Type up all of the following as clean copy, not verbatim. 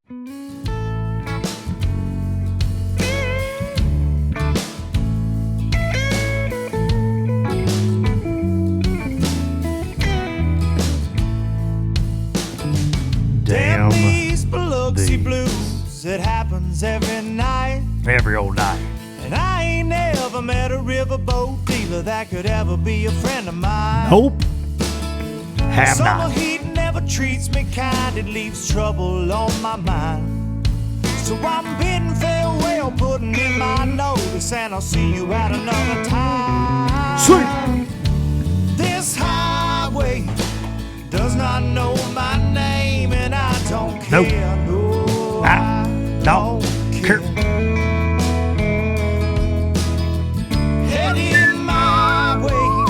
Damn these Biloxi blues, it happens every night. Every old night. And I ain't never met a riverboat dealer that could ever be a friend of mine. Nope. Have Summer not. heat never treats me kind, it leaves trouble on my mind. So I'm bidding farewell, putting in my notice, and I'll see you at another time. Sweet. This highway does not know my name, and I don't care. Nope. No, I don't care. Heading my way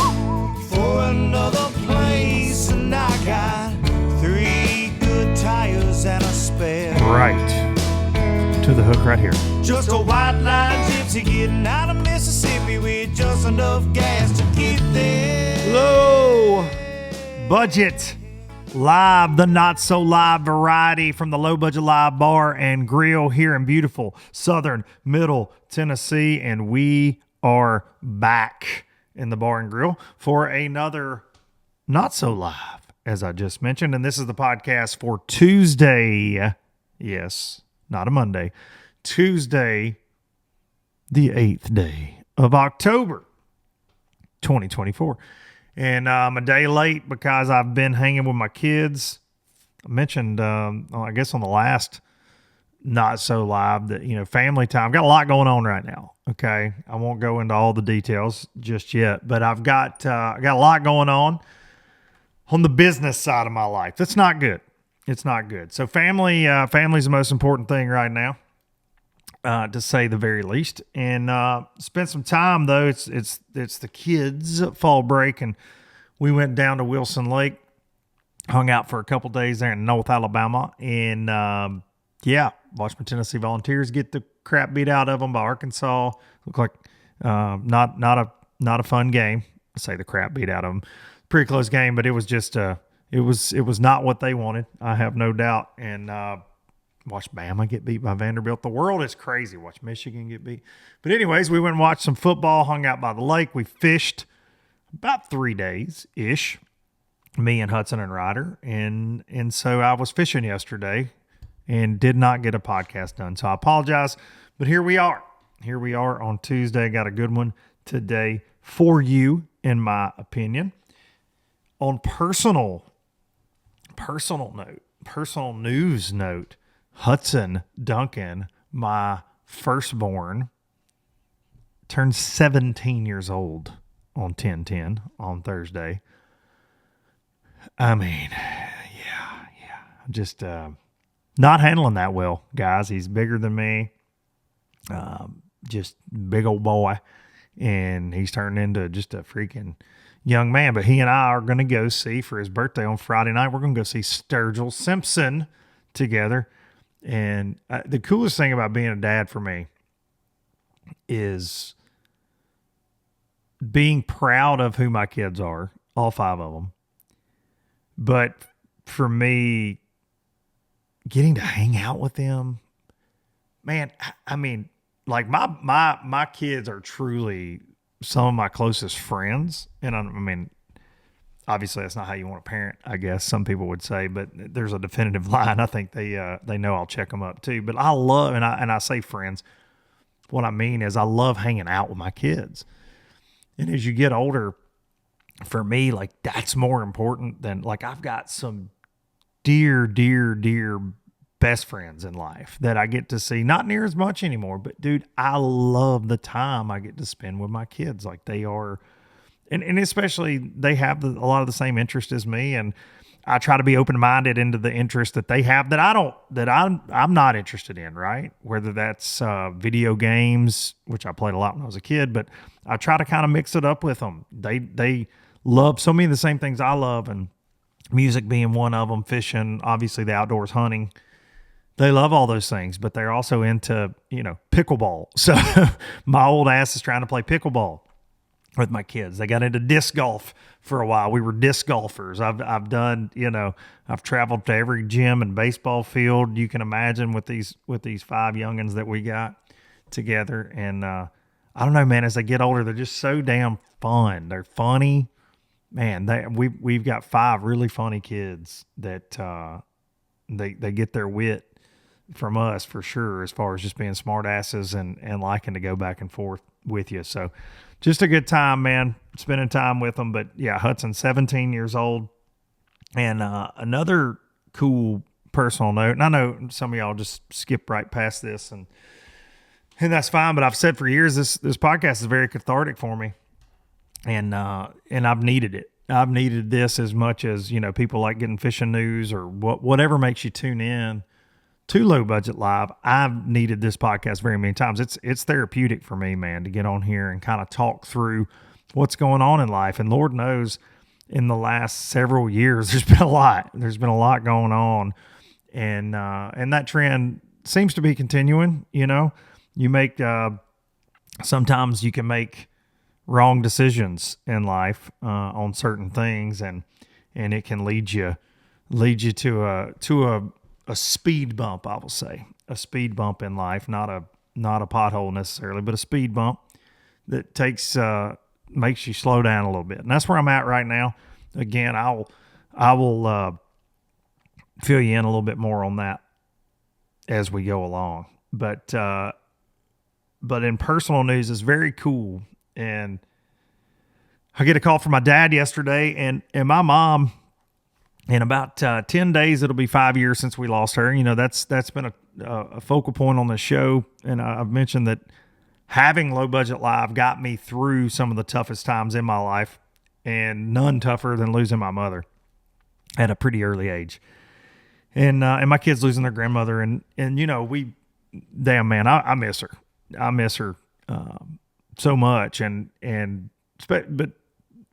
for another place, and I got 3 good tires and a spare. Right. To the hook right here. Just a white line gypsy getting out of Mississippi with just enough gas to get there. Low budget live, the not so live variety from the Low Budget Live Bar and Grill here in beautiful southern middle Tennessee. And we are back in the bar and grill for another not so live, as I just mentioned. And this is the podcast for Tuesday. Yes, not a Monday. Tuesday, the 8th day of October, 2024. And I'm a day late because I've been hanging with my kids. I mentioned, I guess on the last Not So Live that, family time. I've got a lot going on right now, okay? I won't go into all the details just yet, but I've got a lot going on the business side of my life. That's not good. It's not good. So family's the most important thing right now, to say the very least. And spent some time though. It's the kids' fall break, and we went down to Wilson Lake, hung out for a couple days there in North Alabama, and watched my Tennessee Volunteers get the crap beat out of them by Arkansas. Looked like not a fun game. I say the crap beat out of them. Pretty close game, but it was just it was not what they wanted. I have no doubt. And watched Bama get beat by Vanderbilt. The world is crazy. Watch Michigan get beat. But anyways, we went and watched some football, hung out by the lake. We fished about 3 days-ish, me and Hudson and Ryder. And so I was fishing yesterday and did not get a podcast done. So I apologize, but here we are. Here we are on Tuesday. Got a good one today for you, in my opinion. On personal news note, Hudson Duncan, my firstborn, turned 17 years old on 10/10 on Thursday. I mean, yeah. Just not handling that well, guys. He's bigger than me. Just big old boy. And he's turned into just a freaking young man. But he and I are going to go see, for his birthday on Friday night, we're going to go see Sturgill Simpson together. And the coolest thing about being a dad for me is being proud of who my kids are, all 5 of them. But for me, getting to hang out with them, man, I mean, like my kids are truly some of my closest friends. And I mean, obviously that's not how you want to parent, I guess some people would say, but there's a definitive line. I think they know I'll check them up too. But I love, and I say friends, what I mean is I love hanging out with my kids. And as you get older, for me, like that's more important than, like, I've got some dear best friends in life that I get to see, not near as much anymore, but dude, I love the time I get to spend with my kids. Like they are, and especially they have a lot of the same interest as me. And I try to be open-minded into the interest that they have that I'm not interested in, right? Whether that's video games, which I played a lot when I was a kid, but I try to kind of mix it up with them. They love so many of the same things I love, and music being one of them, fishing, obviously the outdoors, hunting. They love all those things, but they're also into, pickleball. So my old ass is trying to play pickleball. with my kids. They got into disc golf for a while. We were disc golfers. I've done, I've traveled to every gym and baseball field you can imagine with these 5 youngins that we got together. And I don't know, man, as they get older, they're just so damn fun. They're funny. Man, we've got 5 really funny kids that they get their wit from us for sure, as far as just being smart asses and liking to go back and forth with you. So just a good time, man, spending time with them. But yeah, Hudson's 17 years old. And another cool personal note, and I know some of y'all just skip right past this, and that's fine, but I've said for years this podcast is very cathartic for me. And I've needed it. I've needed this as much as, people like getting fishing news or whatever makes you tune in to Low Budget Live. I've needed this podcast very many times. It's therapeutic for me, man, to get on here and kind of talk through what's going on in life. And Lord knows, in the last several years, there's been a lot. There's been a lot going on, and that trend seems to be continuing. You make sometimes you can make wrong decisions in life on certain things, and it can lead you to a speed bump. I will say a speed bump in life, not a pothole necessarily, but a speed bump that makes you slow down a little bit. And that's where I'm at right now. Again, I will fill you in a little bit more on that as we go along. But in personal news, it's very cool. And I get a call from my dad yesterday, and my mom, in about 10 days, it'll be 5 years since we lost her. That's been a focal point on the show. And I've mentioned that having Low Budget Live got me through some of the toughest times in my life, and none tougher than losing my mother at a pretty early age. And my kids losing their grandmother. And damn, man, I miss her. I miss her so much, but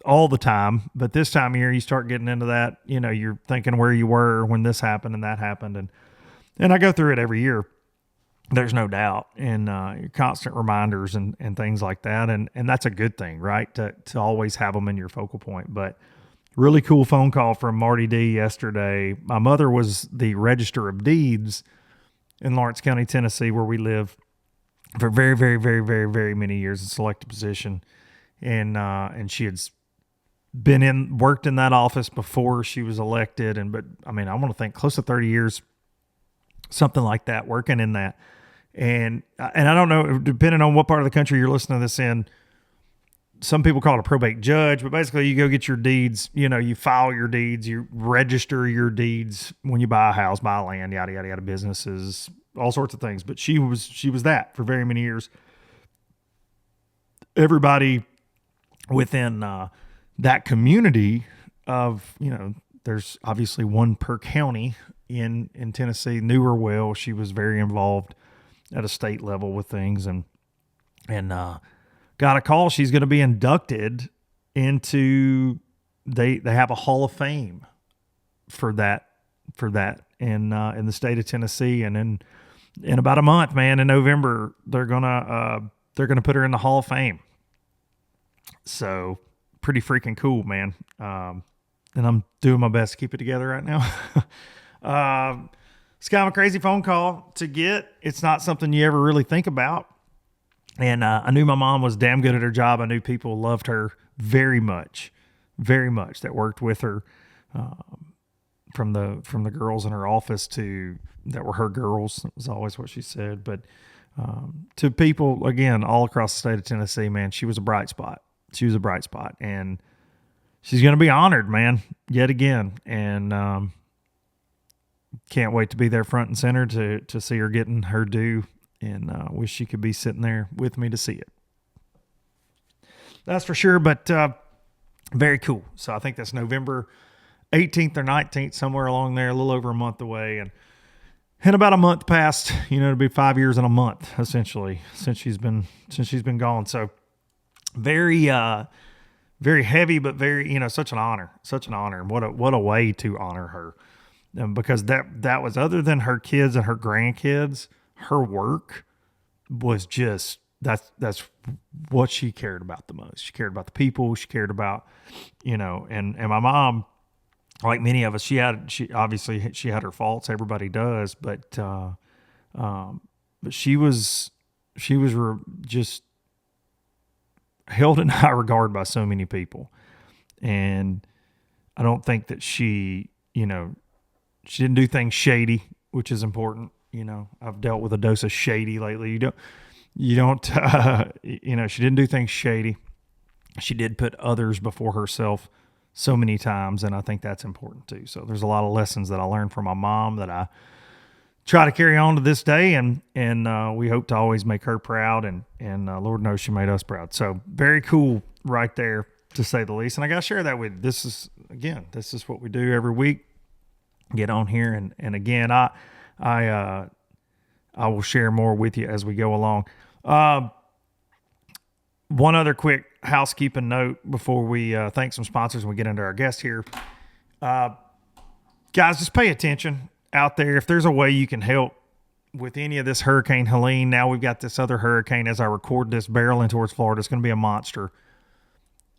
all the time. But this time of year, you start getting into that, you're thinking where you were when this happened and that happened. And I go through it every year. There's no doubt. And constant reminders and things like that. And that's a good thing, right? To always have them in your focal point. But really cool phone call from Marty D yesterday. My mother was the Register of Deeds in Lawrence County, Tennessee, where we live, for very, very, very, very, very many years, a selected position. And she had worked in that office before she was elected. I want to think close to 30 years, something like that, working in that. And I don't know, depending on what part of the country you're listening to this in, some people call it a probate judge, but basically you go get your deeds, you file your deeds, you register your deeds when you buy a house, buy land, yada, yada, yada, businesses, all sorts of things. But she was that for very many years. Everybody within that community of, there's obviously one per county in Tennessee, knew her well. She was very involved at a state level with things, and got a call. She's going to be inducted into, they have a Hall of Fame for that in the state of Tennessee. And in about a month, man, in November, they're gonna put her in the Hall of Fame. So pretty freaking cool, man. And I'm doing my best to keep it together right now. It's kind of a crazy phone call to get. It's not something you ever really think about. And I knew my mom was damn good at her job. I knew people loved her very much that worked with her, from the girls in her office that were her girls. That was always what she said. But to people, again, all across the state of Tennessee, man, she was a bright spot. And she's going to be honored, man, yet again. And can't wait to be there front and center to see her getting her due. And wish she could be sitting there with me to see it. That's for sure, but very cool. So I think that's November 18th or 19th, somewhere along there, a little over a month away. And about a month past, it'll be 5 years and a month, essentially, since she's been gone. So very, very heavy, but very, such an honor. And what a way to honor her. Because that was, other than her kids and her grandkids, her work was just that's what she cared about the most. She cared about the people. She cared about, and my mom, like many of us, she obviously she had her faults. Everybody does, but she was just held in high regard by so many people. And I don't think that she didn't do things shady, which is important. I've dealt with a dose of shady lately. She didn't do things shady. She did put others before herself so many times, and I think that's important too. So there's a lot of lessons that I learned from my mom that I try to carry on to this day, and we hope to always make her proud, and Lord knows she made us proud. So very cool right there, to say the least. And I got to share that with you. This is what we do every week. Get on here, and again, I will share more with you as we go along. One other quick housekeeping note before we thank some sponsors and we get into our guest here. Guys, just pay attention out there. If there's a way you can help with any of this Hurricane Helene, now we've got this other hurricane as I record this barreling towards Florida. It's going to be a monster.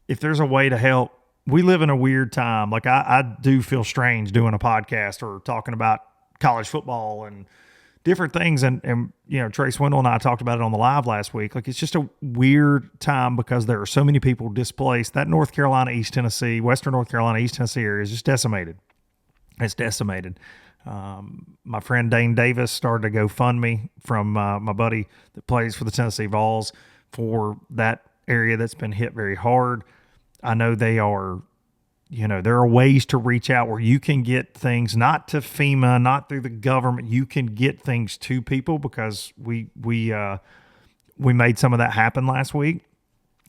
If there's a way to help, we live in a weird time. Like I do feel strange doing a podcast or talking about college football and different things. And Trey Swindle and I talked about it on the live last week. Like, it's just a weird time because there are so many people displaced. That North Carolina, East Tennessee, Western North Carolina, East Tennessee area is just decimated. It's decimated. My friend Dane Davis started a GoFundMe from my buddy that plays for the Tennessee Vols for that area that's been hit very hard. I know there are ways to reach out where you can get things, not to FEMA, not through the government. You can get things to people because we made some of that happen last week.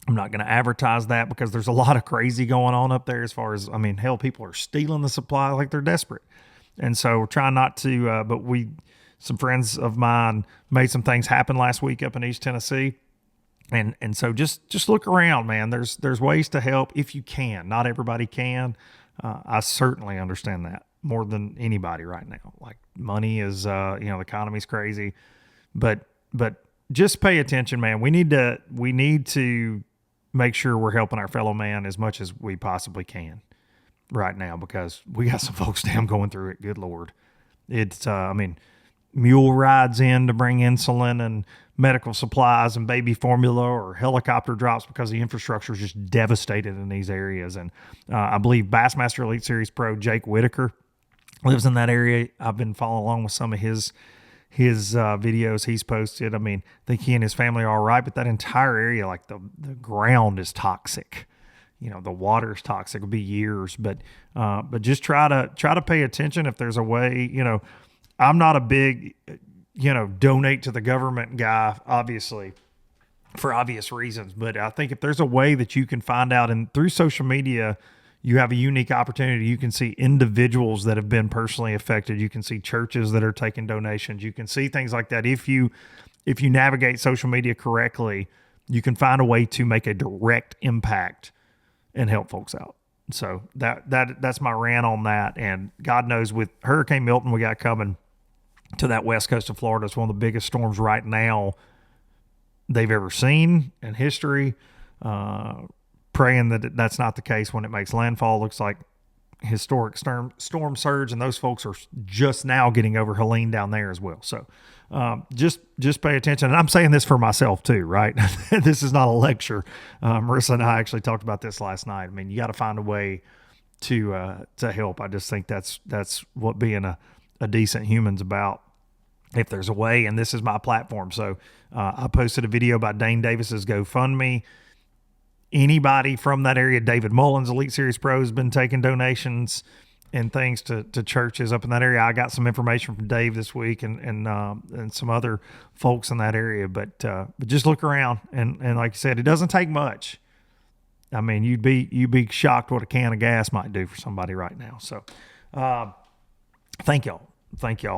I'm not going to advertise that because there's a lot of crazy going on up there as far as, hell, people are stealing the supply like they're desperate. And so we're trying not to, but some friends of mine made some things happen last week up in East Tennessee. And so just look around, man. There's ways to help if you can. Not everybody can. I certainly understand that more than anybody right now. Like, money is, the economy's crazy, but just pay attention, man. We need to make sure we're helping our fellow man as much as we possibly can right now, because we got some folks damn going through it. Good Lord. It's, mule rides in to bring insulin and medical supplies and baby formula, or helicopter drops because the infrastructure is just devastated in these areas. And I believe Bassmaster Elite Series Pro Jake Whitaker lives in that area. I've been following along with some of his videos he's posted. I think he and his family are all right, but that entire area, like the ground is toxic. The water is toxic. It'll be years, but just try to pay attention if there's a way. I'm not a big, donate to the government guy, obviously, for obvious reasons. But I think if there's a way that you can find out, and through social media, you have a unique opportunity. You can see individuals that have been personally affected. You can see churches that are taking donations. You can see things like that. If you navigate social media correctly, you can find a way to make a direct impact and help folks out. So that's my rant on that. And God knows, with Hurricane Milton we got coming to that west coast of Florida, it's one of the biggest storms right now they've ever seen in history. Praying that that's not the case when it makes landfall. Looks like historic storm surge, and those folks are just now getting over Helene down there as well. So just pay attention. And I'm saying this for myself too, right? This is not a lecture. Marissa and I actually talked about this last night. You got to find a way to help. I just think that's what being a decent human's about. If there's a way, and this is my platform. So I posted a video about Dane Davis's GoFundMe. Anybody from that area, David Mullins, Elite Series Pro, has been taking donations and things to churches up in that area. I got some information from Dave this week and some other folks in that area. But just look around, and like you said, it doesn't take much. You'd be shocked what a can of gas might do for somebody right now. So thank y'all.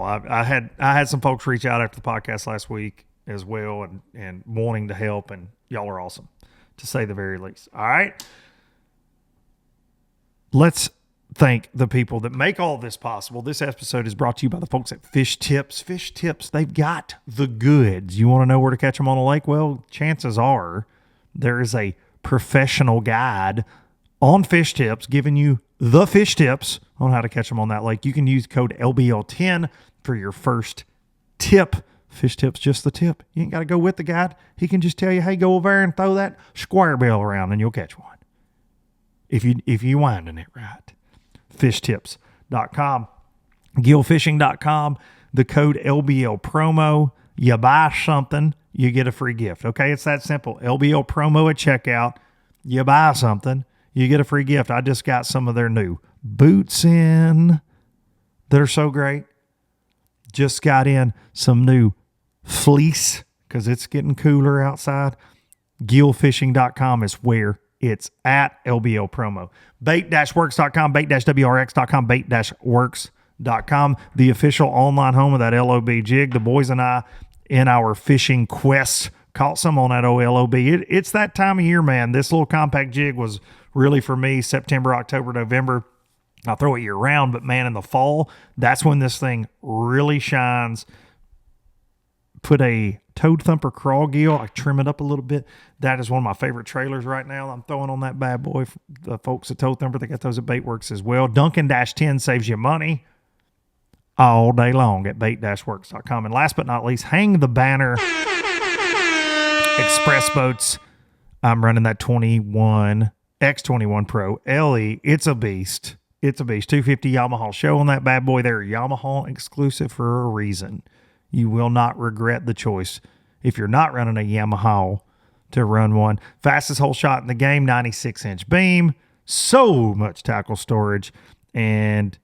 I had some folks reach out after the podcast last week as well, and wanting to help, and y'all are awesome, to say the very least. All right. Let's thank the people that make all this possible. This episode is brought to you by the folks at Fish Tips. Fish Tips, they've got the goods. You want to know where to catch them on a lake? Well, chances are there is a professional guide on Fish Tips giving you the fish tips on how to catch them on that lake. You can use code LBL10 for your first tip. Fish Tips, just the tip. You ain't got to go with the guide. He can just tell you, hey, go over there and throw that square bill around and you'll catch one. If you winding it right. Fishtips.com, gillfishing.com, the code LBL promo. You buy something, you get a free gift. Okay, it's that simple. LBL promo at checkout. You buy something, you get a free gift. I just got some of their new boots in that are so great. Just got in some new fleece because it's getting cooler outside. Gillfishing.com is where it's at. LBL promo. Bait-works.com, bait-wrx.com, bait-works.com, the official online home of that LOB jig. The boys and I, in our fishing quests, caught some on that OLOB. It's that time of year, man. This little compact jig was really for me September, October, November. I throw it year round, but man, in the fall, that's when this thing really shines. Put a Toad Thumper crawl gill. I trim it up a little bit. That is one of my favorite trailers right now. I'm throwing on that bad boy. The folks at Toad Thumper, they got those at Baitworks as well. Duncan-10 saves you money all day long at bait-works.com. And last but not least, hang the banner. Express Boats. I'm running that 21 X21 Pro LE. It's a beast. It's a beast. 250 Yamaha show on that bad boy. They're Yamaha exclusive for a reason. You will not regret the choice if you're not running a Yamaha to run one. Fastest hole shot in the game, 96-inch beam. So much tackle storage. And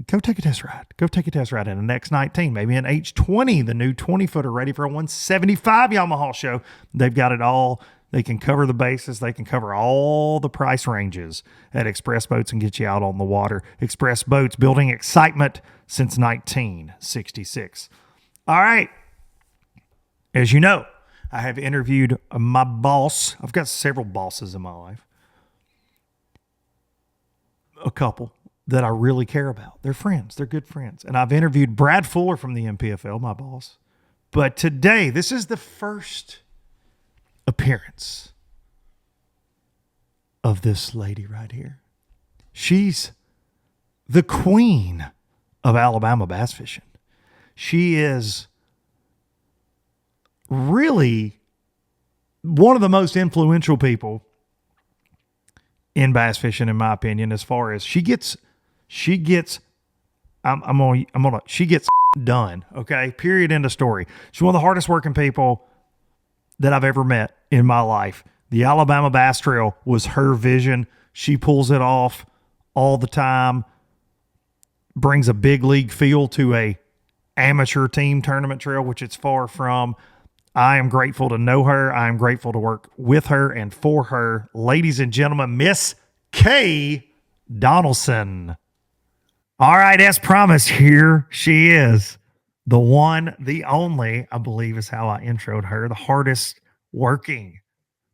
go take a test ride. Go take a test ride in an X19, maybe an H20, the new 20-footer ready for a 175 Yamaha show. They've got it all. They can cover the bases. They can cover all the price ranges at Express Boats and get you out on the water. Express Boats, building excitement since 1966. All right. As you know, I have interviewed my boss. I've got several bosses in my life. A couple that I really care about. They're friends. They're good friends. And I've interviewed Brad Fuller from the MPFL, my boss. But today, this is the first appearance of this lady right here. She's the queen of Alabama bass fishing. She is really one of the most influential people in bass fishing, in my opinion, as far as she gets done. Okay. Period. End of story. She's one of the hardest working people that I've ever met in my life. The Alabama Bass Trail was her vision. She pulls it off all the time, brings a big league feel to a amateur team tournament trail, which it's far from. I am grateful to know her. I am grateful to work with her and for her. Ladies and gentlemen, Miss K Donaldson. All right, as promised, here she is. The one, the only, I believe is how I introed her, the hardest working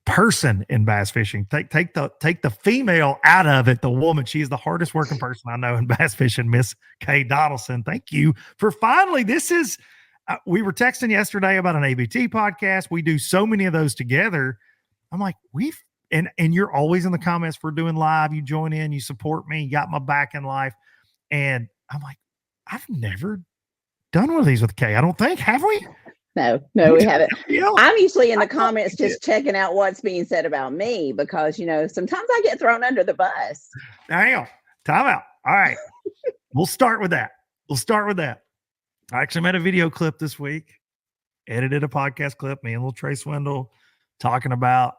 person in bass fishing. Take the female out of it, the woman. She's the hardest working person I know in bass fishing, Miss K Donaldson. Thank you for finally. This is, we were texting yesterday about an ABT podcast. We do so many of those together. I'm like, and you're always in the comments for doing live. You join in, you support me, you got my back in life. And I'm like, I've never done one of these with Kay. I don't think. Have we? No, we haven't. I'm usually in the comments just checking out what's being said about me because, sometimes I get thrown under the bus. Damn. Time out. All right. We'll start with that. I actually made a video clip this week, edited a podcast clip, me and little Trey Swindle talking about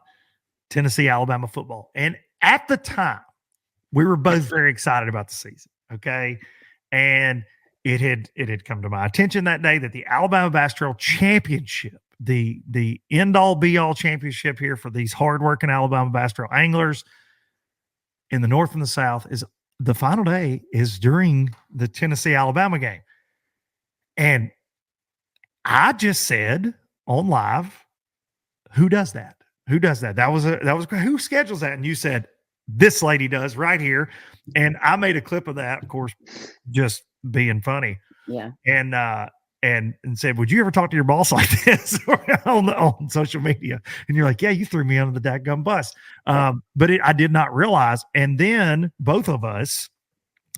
Tennessee, Alabama football. And at the time, we were both very excited about the season. Okay. And it had come to my attention that day that the Alabama Bass Trail Championship, the end all be all championship here for these hardworking Alabama Bass Trail anglers in the North and the South, is the final day is during the Tennessee Alabama game. And I just said on live, who does that? That was who schedules that? And you said this lady does right here. And I made a clip of that, of course, just being funny. Yeah. And said, would you ever talk to your boss like this on social media? And you're like, yeah, you threw me under the dadgum bus. But I did not realize. And then both of us,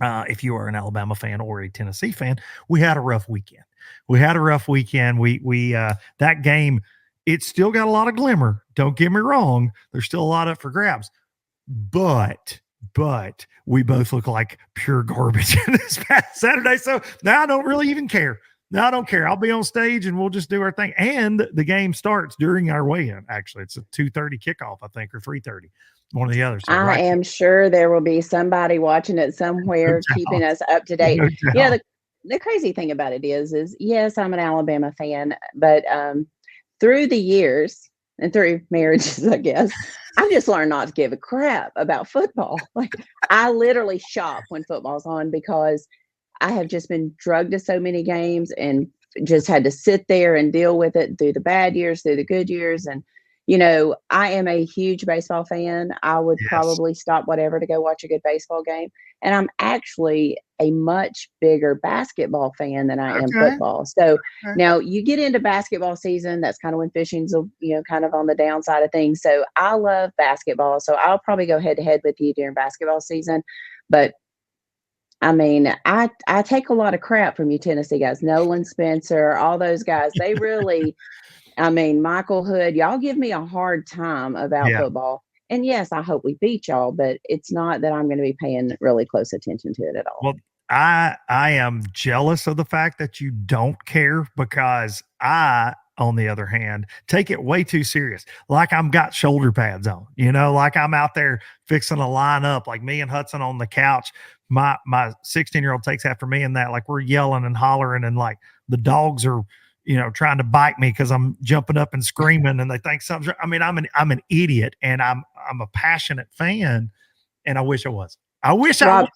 if you are an Alabama fan or a Tennessee fan, we had a rough weekend. We that game, it's still got a lot of glimmer. Don't get me wrong. There's still a lot up for grabs, but we both look like pure garbage this past Saturday. So now I don't really even care. No, I don't care. I'll be on stage and we'll just do our thing. And the game starts during our weigh-in. Actually, it's a 2:30 kickoff, I think, or 3:30. One of the others. So I am sure there will be somebody watching it somewhere, keeping us up to date. Yeah, the crazy thing about it is yes, I'm an Alabama fan, but through the years and through marriages, I guess, I've just learned not to give a crap about football. Like, I literally shop when football's on because I have just been drugged to so many games and just had to sit there and deal with it through the bad years, through the good years. And, I am a huge baseball fan. I would probably stop whatever to go watch a good baseball game. And I'm actually a much bigger basketball fan than I am football. So now you get into basketball season, that's kind of when fishing's, kind of on the downside of things. So I love basketball. So I'll probably go head to head with you during basketball season. But I mean, I take a lot of crap from you Tennessee guys, Nolan Spencer, all those guys. They really, Michael Hood, y'all give me a hard time about football. And yes, I hope we beat y'all, but it's not that I'm going to be paying really close attention to it at all. Well, I am jealous of the fact that you don't care, because I, on the other hand, take it way too serious. Like I'm got shoulder pads on, like I'm out there fixing a line up, like me and Hudson on the couch. My 16-year-old takes after me in that, like we're yelling and hollering and like the dogs are, trying to bite me because I'm jumping up and screaming and they think something's. I'm an idiot and I'm a passionate fan, and I wish I was. I wish I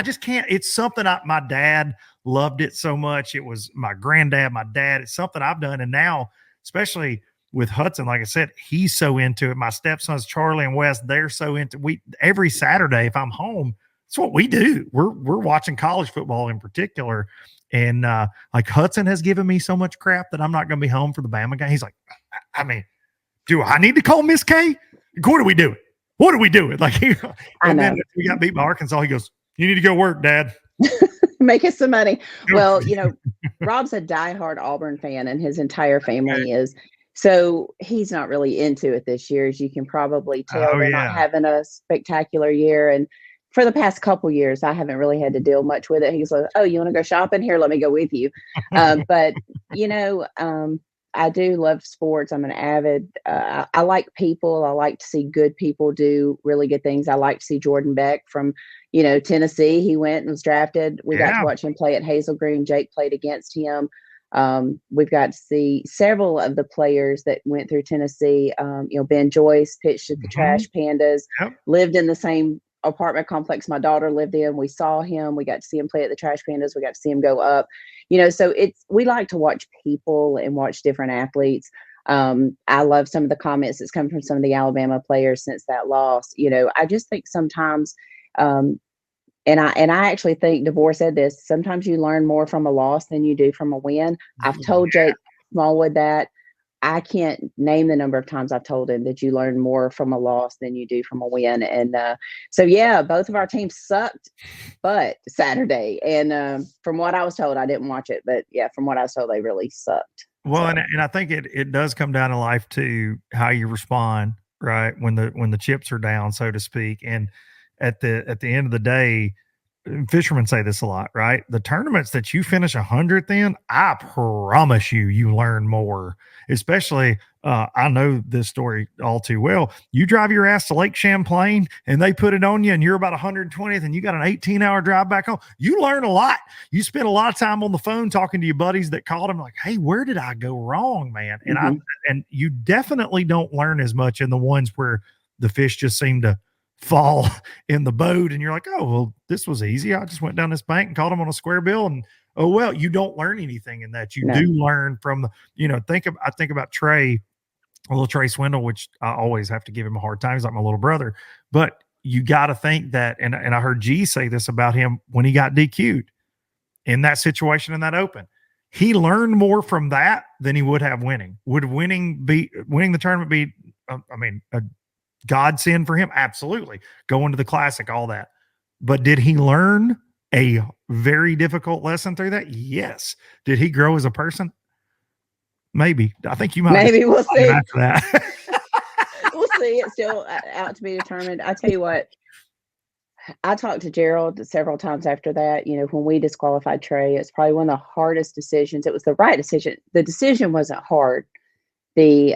just can't. It's something my dad loved it so much. It was my granddad, my dad. It's something I've done. And now, especially with Hudson, like I said, he's so into it. My stepsons, Charlie and Wes, they're so into every Saturday, if I'm home, it's what we do. We're watching college football in particular. And like Hudson has given me so much crap that I'm not going to be home for the Bama game. He's like, do I need to call Miss K? What are we doing? What are we doing? Like, and then we got beat by Arkansas. He goes, you need to go work, Dad. Make us some money. Well, Rob's a diehard Auburn fan, and his entire family is. So he's not really into it this year, as you can probably tell. They're not having a spectacular year. And for the past couple years, I haven't really had to deal much with it. He's like, oh, you want to go shopping? Here, let me go with you. But, I do love sports. I'm an avid, I like people. I like to see good people do really good things. I like to see Jordan Beck from, Tennessee. He went and was drafted. We got to watch him play at Hazel Green. Jake played against him. We've got to see several of the players that went through Tennessee. Ben Joyce pitched at the Trash Pandas, lived in the same apartment complex my daughter lived in. We saw him. We got to see him play at the Trash Pandas. We got to see him go up. So we like to watch people and watch different athletes. I love some of the comments that's come from some of the Alabama players since that loss. I just think sometimes, and I actually think DeVore said this, sometimes you learn more from a loss than you do from a win. I've told Jake Smallwood that. I can't name the number of times I've told him that you learn more from a loss than you do from a win. And both of our teams sucked, but Saturday. And from what I was told, I didn't watch it, but from what I was told, they really sucked. Well, so. and I think it does come down to life to how you respond, right? When the chips are down, so to speak. And at the end of the day, fishermen say this a lot, right? The tournaments that you finish 100th in, I promise you learn more. Especially, I know this story all too well. You drive your ass to Lake Champlain and they put it on you and you're about 120th and you got an 18-hour drive back home. You learn a lot. You spend a lot of time on the phone talking to your buddies that called them like, hey, where did I go wrong, man? And and you definitely don't learn as much in the ones where the fish just seem to fall in the boat and you're like, oh, well, this was easy. I just went down this bank and caught them on a square bill and oh, well, you don't learn anything in that. You do learn from I think about Trey, little Trey Swindle, which I always have to give him a hard time. He's like my little brother, but you got to think that, and I heard G say this about him when he got DQ'd in that situation in that Open. He learned more from that than he would have winning. Would winning the tournament be, a godsend for him? Absolutely. Going to the Classic, all that. But did he learn a very difficult lesson through that? Yes. Did he grow as a person? Maybe. I think you might. Maybe we'll see. After that. We'll see. It's still out to be determined. I tell you what, I talked to Gerald several times after that. When we disqualified Trey, it's probably one of the hardest decisions. It was the right decision. The decision wasn't hard. The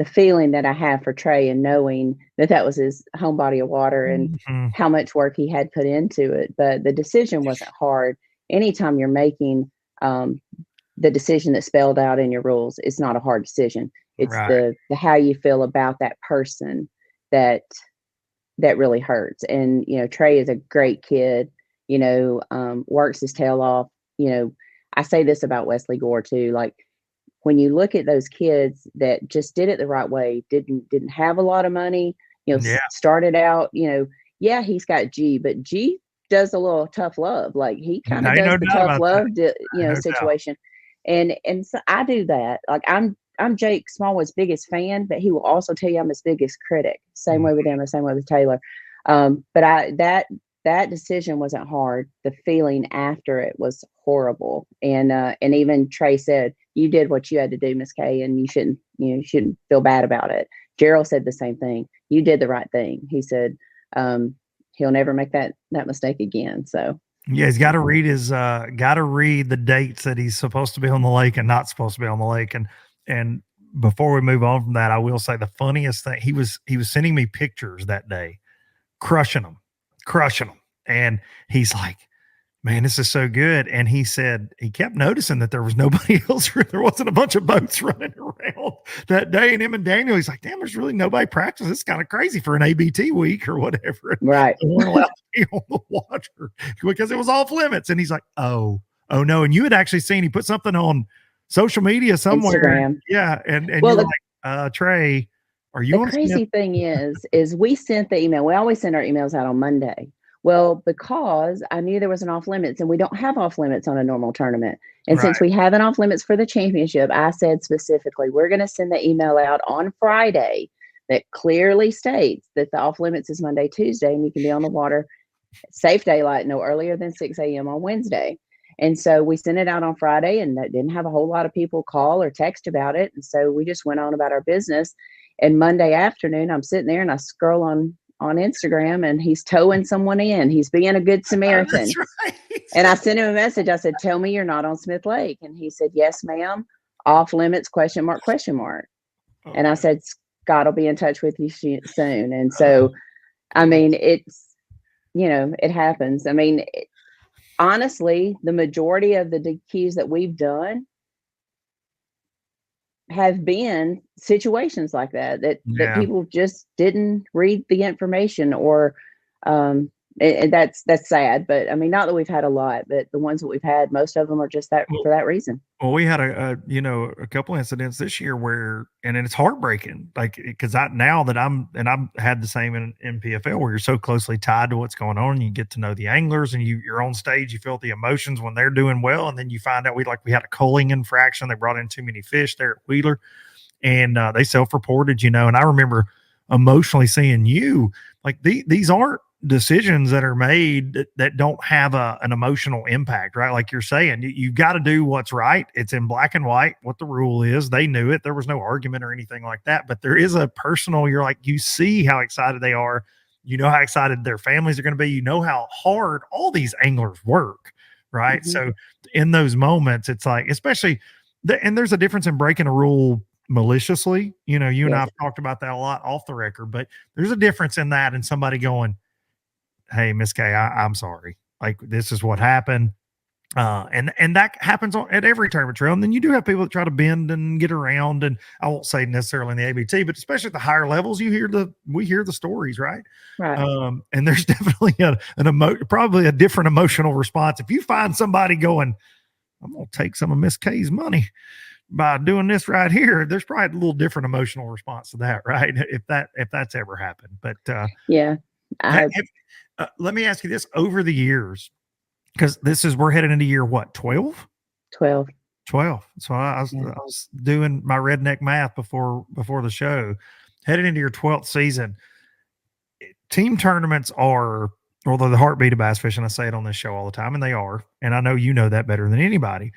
feeling that I have for Trey and knowing that was his home body of water and how much work he had put into it. But the decision wasn't hard. Anytime you're making the decision that's spelled out in your rules, it's not a hard decision. It's right. the how you feel about that person that really hurts. And, Trey is a great kid, works his tail off. I say this about Wesley Gore too. Like, when you look at those kids that just did it the right way, didn't have a lot of money, started out, he's got G, but G does a little tough love. Like, he kind of does the tough love, situation. And so I do that. Like, I'm Jake Smallwood's biggest fan, but he will also tell you I'm his biggest critic. Same way with him, the same way with Taylor. But that decision wasn't hard. The feeling after it was horrible. And even Trey said, you did what you had to do, Miss K, and you shouldn't feel bad about it. Gerald said the same thing. You did the right thing. He said, he'll never make that mistake again. So yeah, he's got to read the dates that he's supposed to be on the lake and not supposed to be on the lake. And before we move on from that, I will say the funniest thing, he was sending me pictures that day, crushing them. And he's like, man, this is so good. And he said, he kept noticing that there was nobody else. There wasn't a bunch of boats running around that day. And him and Daniel, he's like, damn, there's really nobody practicing. It's kind of crazy for an ABT week or whatever. Right. They weren't allowed to be on the water because it was off limits. And he's like, oh no. And you had actually seen, he put something on social media somewhere. Instagram. Yeah. And well, you were like, Trey, are you on? The crazy thing is we sent the email. We always send our emails out on Monday. Well, because I knew there was an off limits, and we don't have off limits on a normal tournament. And since we have an off limits for the championship, I said specifically, we're going to send the email out on Friday that clearly states that the off limits is Monday, Tuesday, and you can be on the water safe daylight no earlier than 6 a.m. on Wednesday. And so we sent it out on Friday, and that didn't have a whole lot of people call or text about it. And so we just went on about our business. And Monday afternoon, I'm sitting there and I scroll on Instagram, and he's towing someone in. He's being a good Samaritan. That's right. And I sent him a message. I said, tell me you're not on Smith Lake. And he said, yes, ma'am. Off limits, ? And I said, Scott will be in touch with you soon. And so, I mean, it's, it happens. I mean, honestly, the majority of the DQs that we've done have been situations like that people just didn't read the information, or and that's sad. But I mean, not that we've had a lot, but the ones that we've had, most of them are just that for that reason. Well, we had a couple incidents this year where, and it's heartbreaking, like, because I've had the same in PFL, where you're so closely tied to what's going on. You get to know the anglers, and you're on stage, you feel the emotions when they're doing well. And then you find out we had a culling infraction. They brought in too many fish there at Wheeler, and they self-reported, and I remember emotionally seeing you, like, these aren't decisions that are made that don't have an emotional impact, right? Like you're saying, you've got to do what's right. It's in black and white what the rule is. They knew it. There was no argument or anything like that, but there is a personal, you're like, you see how excited they are. You know how excited their families are going to be. You know how hard all these anglers work, right? Mm-hmm. So in those moments, it's like, especially, and there's a difference in breaking a rule maliciously. You and I've talked about that a lot off the record, but there's a difference in that and somebody going, hey, Miss K, I'm sorry. Like, this is what happened. And that happens at every tournament trail. And then you do have people that try to bend and get around. And I won't say necessarily in the ABT, but especially at the higher levels, we hear the stories, right? Right. And there's definitely probably a different emotional response. If you find somebody going, I'm going to take some of Miss K's money by doing this right here, there's probably a little different emotional response to that, right? If that's ever happened. But yeah. Let me ask you this: over the years, because we're heading into year what, 12? 12. 12. So I was doing my redneck math before the show. Headed into your 12th season, team tournaments are, although the heartbeat of bass fishing, I say it on this show all the time, and they are, and I know you know that better than anybody.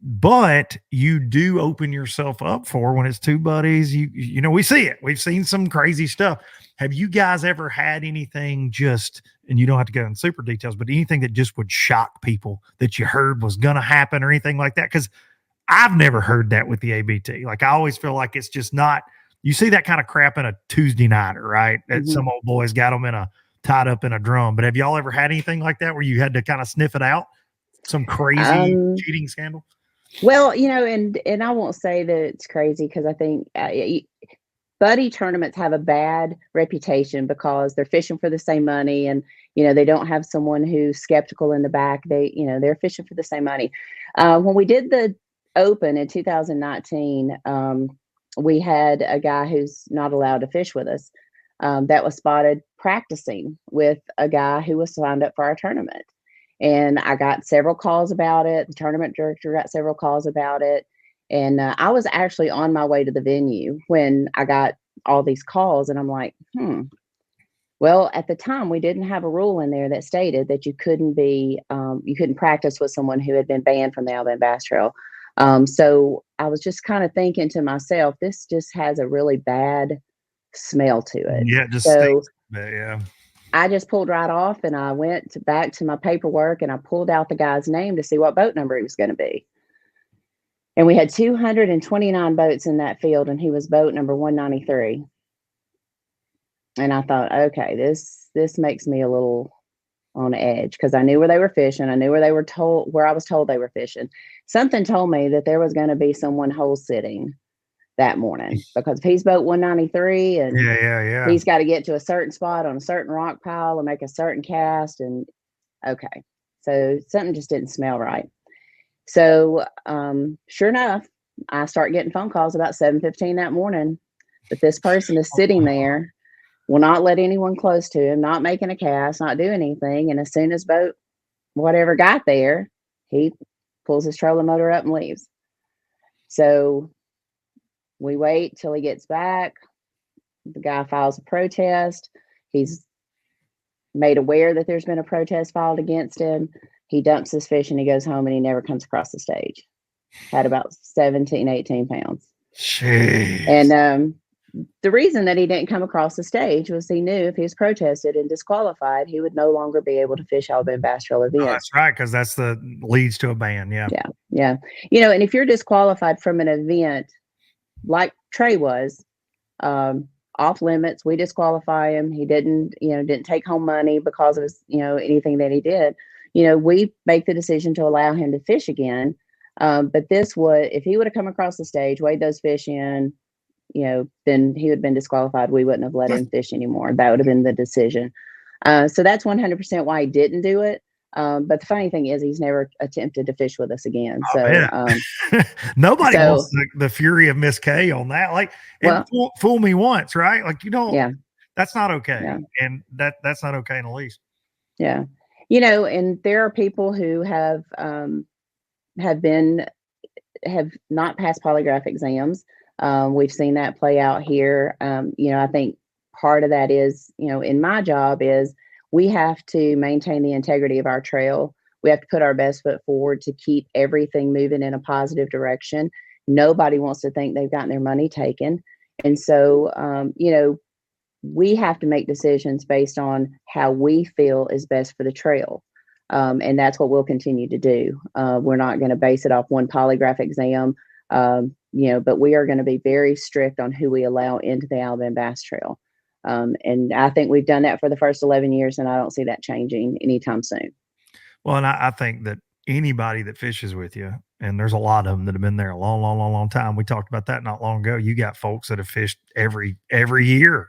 But you do open yourself up for, when it's two buddies, you know, we see it. We've seen some crazy stuff. Have you guys ever had anything just, and you don't have to go in super details, but anything that just would shock people that you heard was going to happen or anything like that? Because I've never heard that with the ABT. Like, I always feel like it's just not, you see that kind of crap in a Tuesday nighter, right? That some old boys got them tied up in a drum. But have y'all ever had anything like that where you had to kind of sniff it out? Some crazy cheating scandal? Well, you know, and I won't say that it's crazy, because I think buddy tournaments have a bad reputation because they're fishing for the same money, and you know, they don't have someone who's skeptical in the back. They're fishing for the same money. When we did the Open in 2019, we had a guy who's not allowed to fish with us that was spotted practicing with a guy who was signed up for our tournament. And I got several calls about it. The tournament director got several calls about it. And I was actually on my way to the venue when I got all these calls. And I'm like, Well, at the time, we didn't have a rule in there that stated that you couldn't practice with someone who had been banned from the Alabama Bass Trail. So I was just kind of thinking to myself, this just has a really bad smell to it. Yeah, just so yeah. I just pulled right off, and I went back to my paperwork, and I pulled out the guy's name to see what boat number he was going to be. And we had 229 boats in that field, and he was boat number 193. And I thought, okay, this makes me a little on edge, because I knew where they were fishing. I knew where I was told they were fishing. Something told me that there was going to be someone hole sitting that morning, because if he's boat 193 and he's got to get to a certain spot on a certain rock pile and make a certain cast, and okay, so something just didn't smell right. So sure enough, I start getting phone calls about 7:15 that morning that this person is sitting there, will not let anyone close to him, not making a cast, not doing anything. And as soon as boat whatever got there, he pulls his trolling motor up and leaves. So we wait till he gets back. The guy files a protest. He's made aware that there's been a protest filed against him. He dumps his fish and he goes home, and he never comes across the stage. Had about 17, 18 pounds. Jeez. And the reason that he didn't come across the stage was he knew if he was protested and disqualified, he would no longer be able to fish Alabama Bass Trail events. Oh, that's right, because leads to a ban. Yeah. You know, and if you're disqualified from an event, like Trey was, off limits, we disqualify him. He didn't take home money because of anything that he did. We make the decision to allow him to fish again. But if he would have come across the stage, weighed those fish in, then he would have been disqualified. We wouldn't have let him fish anymore. That would have been the decision. So that's 100% why he didn't do it. But the funny thing is, he's never attempted to fish with us again. Nobody wants the fury of Miss K on that. Like, fool me once, right? Like, that's not okay. Yeah. And that's not okay in the least. Yeah. And there are people who have not passed polygraph exams. We've seen that play out here. I think part of that is, in my job is, we have to maintain the integrity of our trail. We have to put our best foot forward to keep everything moving in a positive direction. Nobody wants to think they've gotten their money taken. And so, we have to make decisions based on how we feel is best for the trail. And that's what we'll continue to do. We're not going to base it off one polygraph exam, but we are going to be very strict on who we allow into the Alabama Bass Trail. And I think we've done that for the first 11 years, and I don't see that changing anytime soon. Well, and I think that anybody that fishes with you, and there's a lot of them that have been there a long, long, long, long time. We talked about that not long ago. You got folks that have fished every year,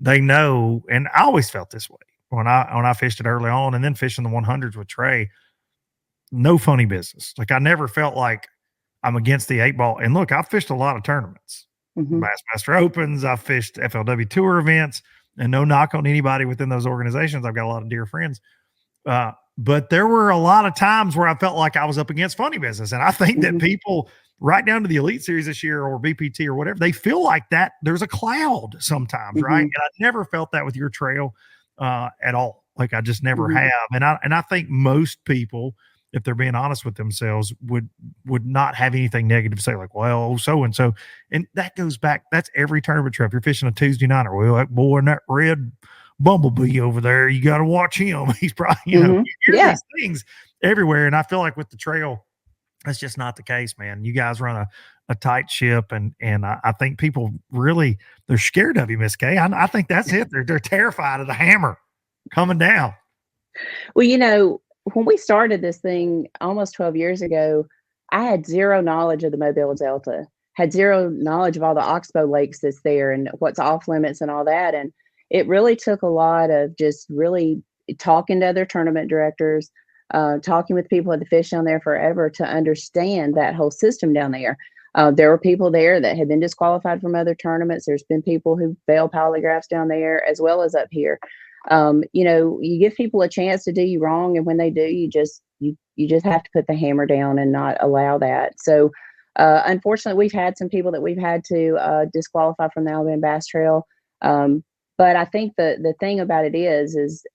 they know. And I always felt this way when I fished it early on, and then fishing the 100s with Trey, no funny business. Like, I never felt like I'm against the 8-ball. And look, I've fished a lot of tournaments. Bassmaster Opens, I've fished FLW Tour events. and no knock on anybody within those organizations. I've got a lot of dear friends. But there were a lot of times where I felt like I was up against funny business. And I think that people right down to the Elite Series this year or BPT or whatever, they feel like that there's a cloud sometimes, right? And I never felt that with your trail at all. Like I just never have. And I think most people, if they're being honest with themselves, would not have anything negative to say, like, well, so-and-so. And that goes back, that's every tournament trip. You're fishing a Tuesday night, or, well, that boy in that red bumblebee over there, you got to watch him. He's probably, you know, you hear these things everywhere. And I feel like with the trail, that's just not the case, man. You guys run a tight ship, and I think people really, they're scared of you, Miss Kay. I think that's it. They're terrified of the hammer coming down. Well, you know, when we started this thing almost 12 years ago, I had zero knowledge of the Mobile Delta, had zero knowledge of all the oxbow lakes that's there and what's off limits and all that. And it really took a lot of just really talking to other tournament directors, talking with people at the Fish Down There Forever to understand that whole system down there. There were people there that had been disqualified from other tournaments. There's been people who failed polygraphs down there as well as up here. You know, you give people a chance to do you wrong, and when they do, you just have to put the hammer down and not allow that. So, unfortunately, we've had some people that we've had to disqualify from the Alabama Bass Trail. But I think the thing about it is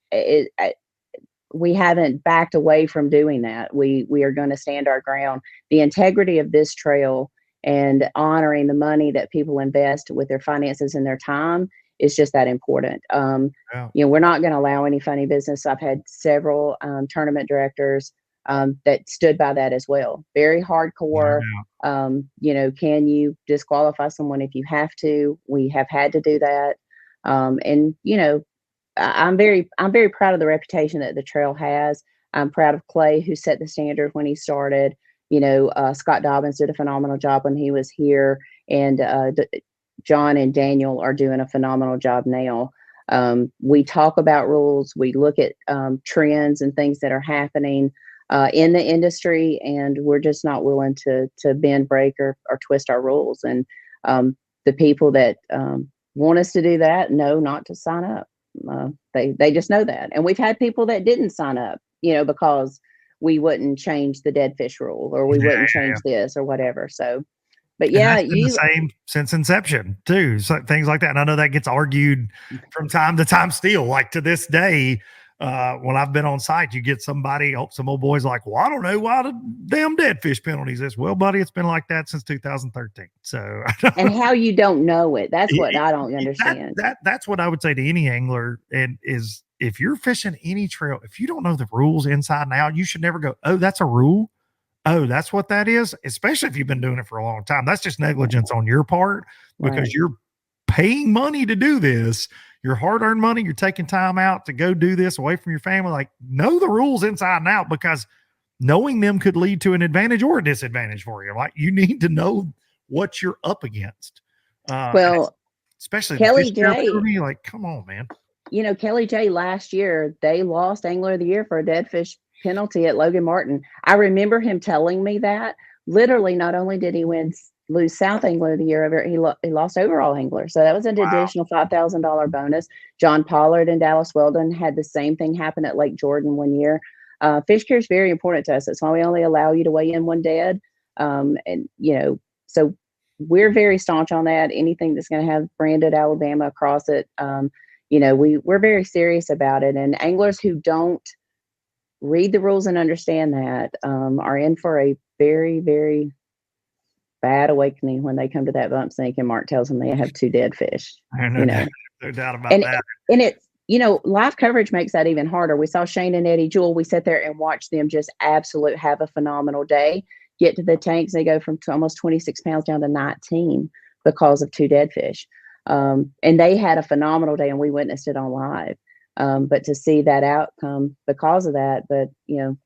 we haven't backed away from doing that. We are going to stand our ground. The integrity of this trail and honoring the money that people invest with their finances and their time is just that important. You know, we're not going to allow any funny business. I've had several tournament directors that stood by that as well. Very hardcore. You know, can you disqualify someone if you have to? We have had to do that. And you know, I'm very proud of the reputation that the trail has. I'm proud of Clay, who set the standard when he started. You know, Scott Dobbins did a phenomenal job when he was here, and John and Daniel are doing a phenomenal job now. We talk about rules. We look at trends and things that are happening in the industry, and we're just not willing to bend, break, or twist our rules. And the people that want us to do that know not to sign up. They just know that. And we've had people that didn't sign up, you know, because we wouldn't change the dead fish rule, or we wouldn't change this or whatever. So, but yeah, the same since inception too. So things like that. And I know that gets argued from time to time still, like to this day. When I've been on site, you get some old boys like, well, I don't know why the damn dead fish penalties is. Well, buddy, it's been like that since 2013. So, and how you don't know it. That's what I don't understand. That's what I would say to any angler, and is if you're fishing any trail, if you don't know the rules inside and out, you should never go, oh, that's a rule. Oh, that's what that is. Especially if you've been doing it for a long time. That's just negligence on your part, because you're paying money to do this. Your hard-earned money, you're taking time out to go do this away from your family. Like, know the rules inside and out, because knowing them could lead to an advantage or a disadvantage for you. Like, you need to know what you're up against. Well, especially Kelly J. Like, come on, man. You know, Kelly J. last year, they lost Angler of the Year for a dead fish penalty at Logan Martin. I remember him telling me that. Literally, not only did he lose South Angler of the Year, he lost overall angler. So that was an additional $5,000 bonus. John Pollard and Dallas Weldon had the same thing happen at Lake Jordan one year. Fish care is very important to us. That's why we only allow you to weigh in one dead. And, you know, so we're very staunch on that. Anything that's going to have branded Alabama across it, you know, we're very serious about it. And anglers who don't read the rules and understand that are in for a very, very bad awakening when they come to that bump sink and Mark tells them they have 2 dead fish. No doubt about that. And it's, you know, live coverage makes that even harder. We saw Shane and Eddie Jewell. We sat there and watched them just have a phenomenal day, get to the tanks. They go from almost 26 pounds down to 19 because of 2 dead fish. And they had a phenomenal day, and we witnessed it on live. But to see that outcome because of that, but you know,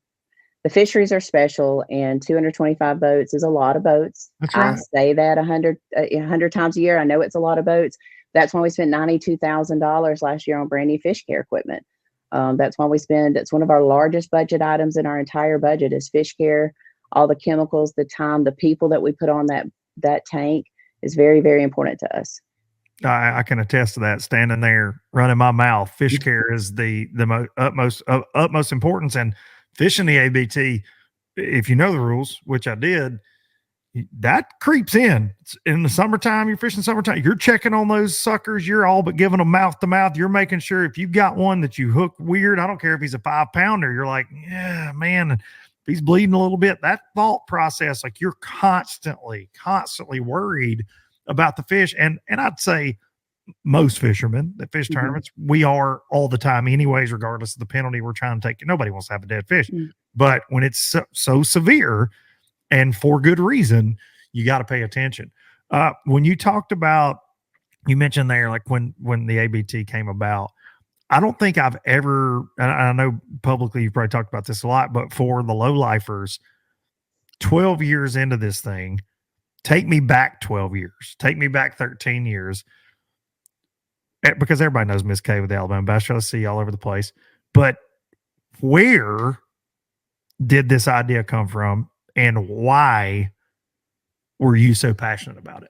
the fisheries are special, and 225 boats is a lot of boats. That's right. I say that 100 times a year. I know it's a lot of boats. That's why we spent $92,000 last year on brand new fish care equipment. That's why it's one of our largest budget items in our entire budget is fish care. All the chemicals, the time, the people that we put on that tank is very, very important to us. I can attest to that. Standing there, running my mouth. Fish care is the utmost importance, and fishing the ABT. If you know the rules, which I did, that creeps in the summertime. You're fishing summertime. You're checking on those suckers. You're all but giving them mouth to mouth. You're making sure if you've got one that you hook weird, I don't care if he's a 5-pounder. You're like, yeah, man, if he's bleeding a little bit. That thought process, like you're constantly worried about the fish. And I'd say most fishermen that fish tournaments, we are all the time, anyways, regardless of the penalty we're trying to take. Nobody wants to have a dead fish, but when it's so severe. And for good reason, you got to pay attention. When you talked about, you mentioned there, like when the ABT came about, I don't think I've ever, and I know publicly you've probably talked about this a lot, but for the low lifers, 12 years into this thing, take me back 12 years, take me back 13 years, because everybody knows Miss K with the Alabama Bass Show. I see all over the place. But where did this idea come from? And why were you so passionate about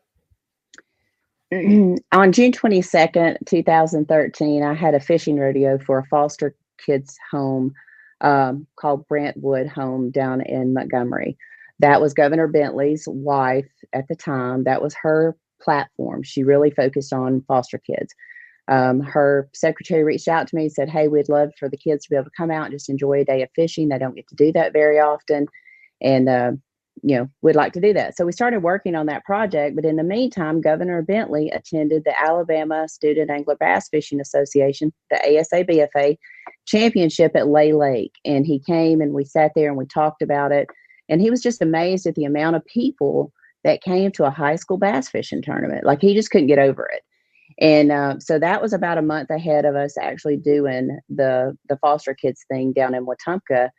it? On June 22nd, 2013, I had a fishing rodeo for a foster kids home called Brentwood Home down in Montgomery. That was Governor Bentley's wife at the time. That was her platform. She really focused on foster kids. Her secretary reached out to me and said, hey, we'd love for the kids to be able to come out and just enjoy a day of fishing. They don't get to do that very often. And, we'd like to do that. So we started working on that project. But in the meantime, Governor Bentley attended the Alabama Student Angler Bass Fishing Association, the ASA-BFA championship at Lay Lake. And he came and we sat there and we talked about it. And he was just amazed at the amount of people that came to a high school bass fishing tournament. Like he just couldn't get over it. And so that was about a month ahead of us actually doing the foster kids thing down in Wetumpka.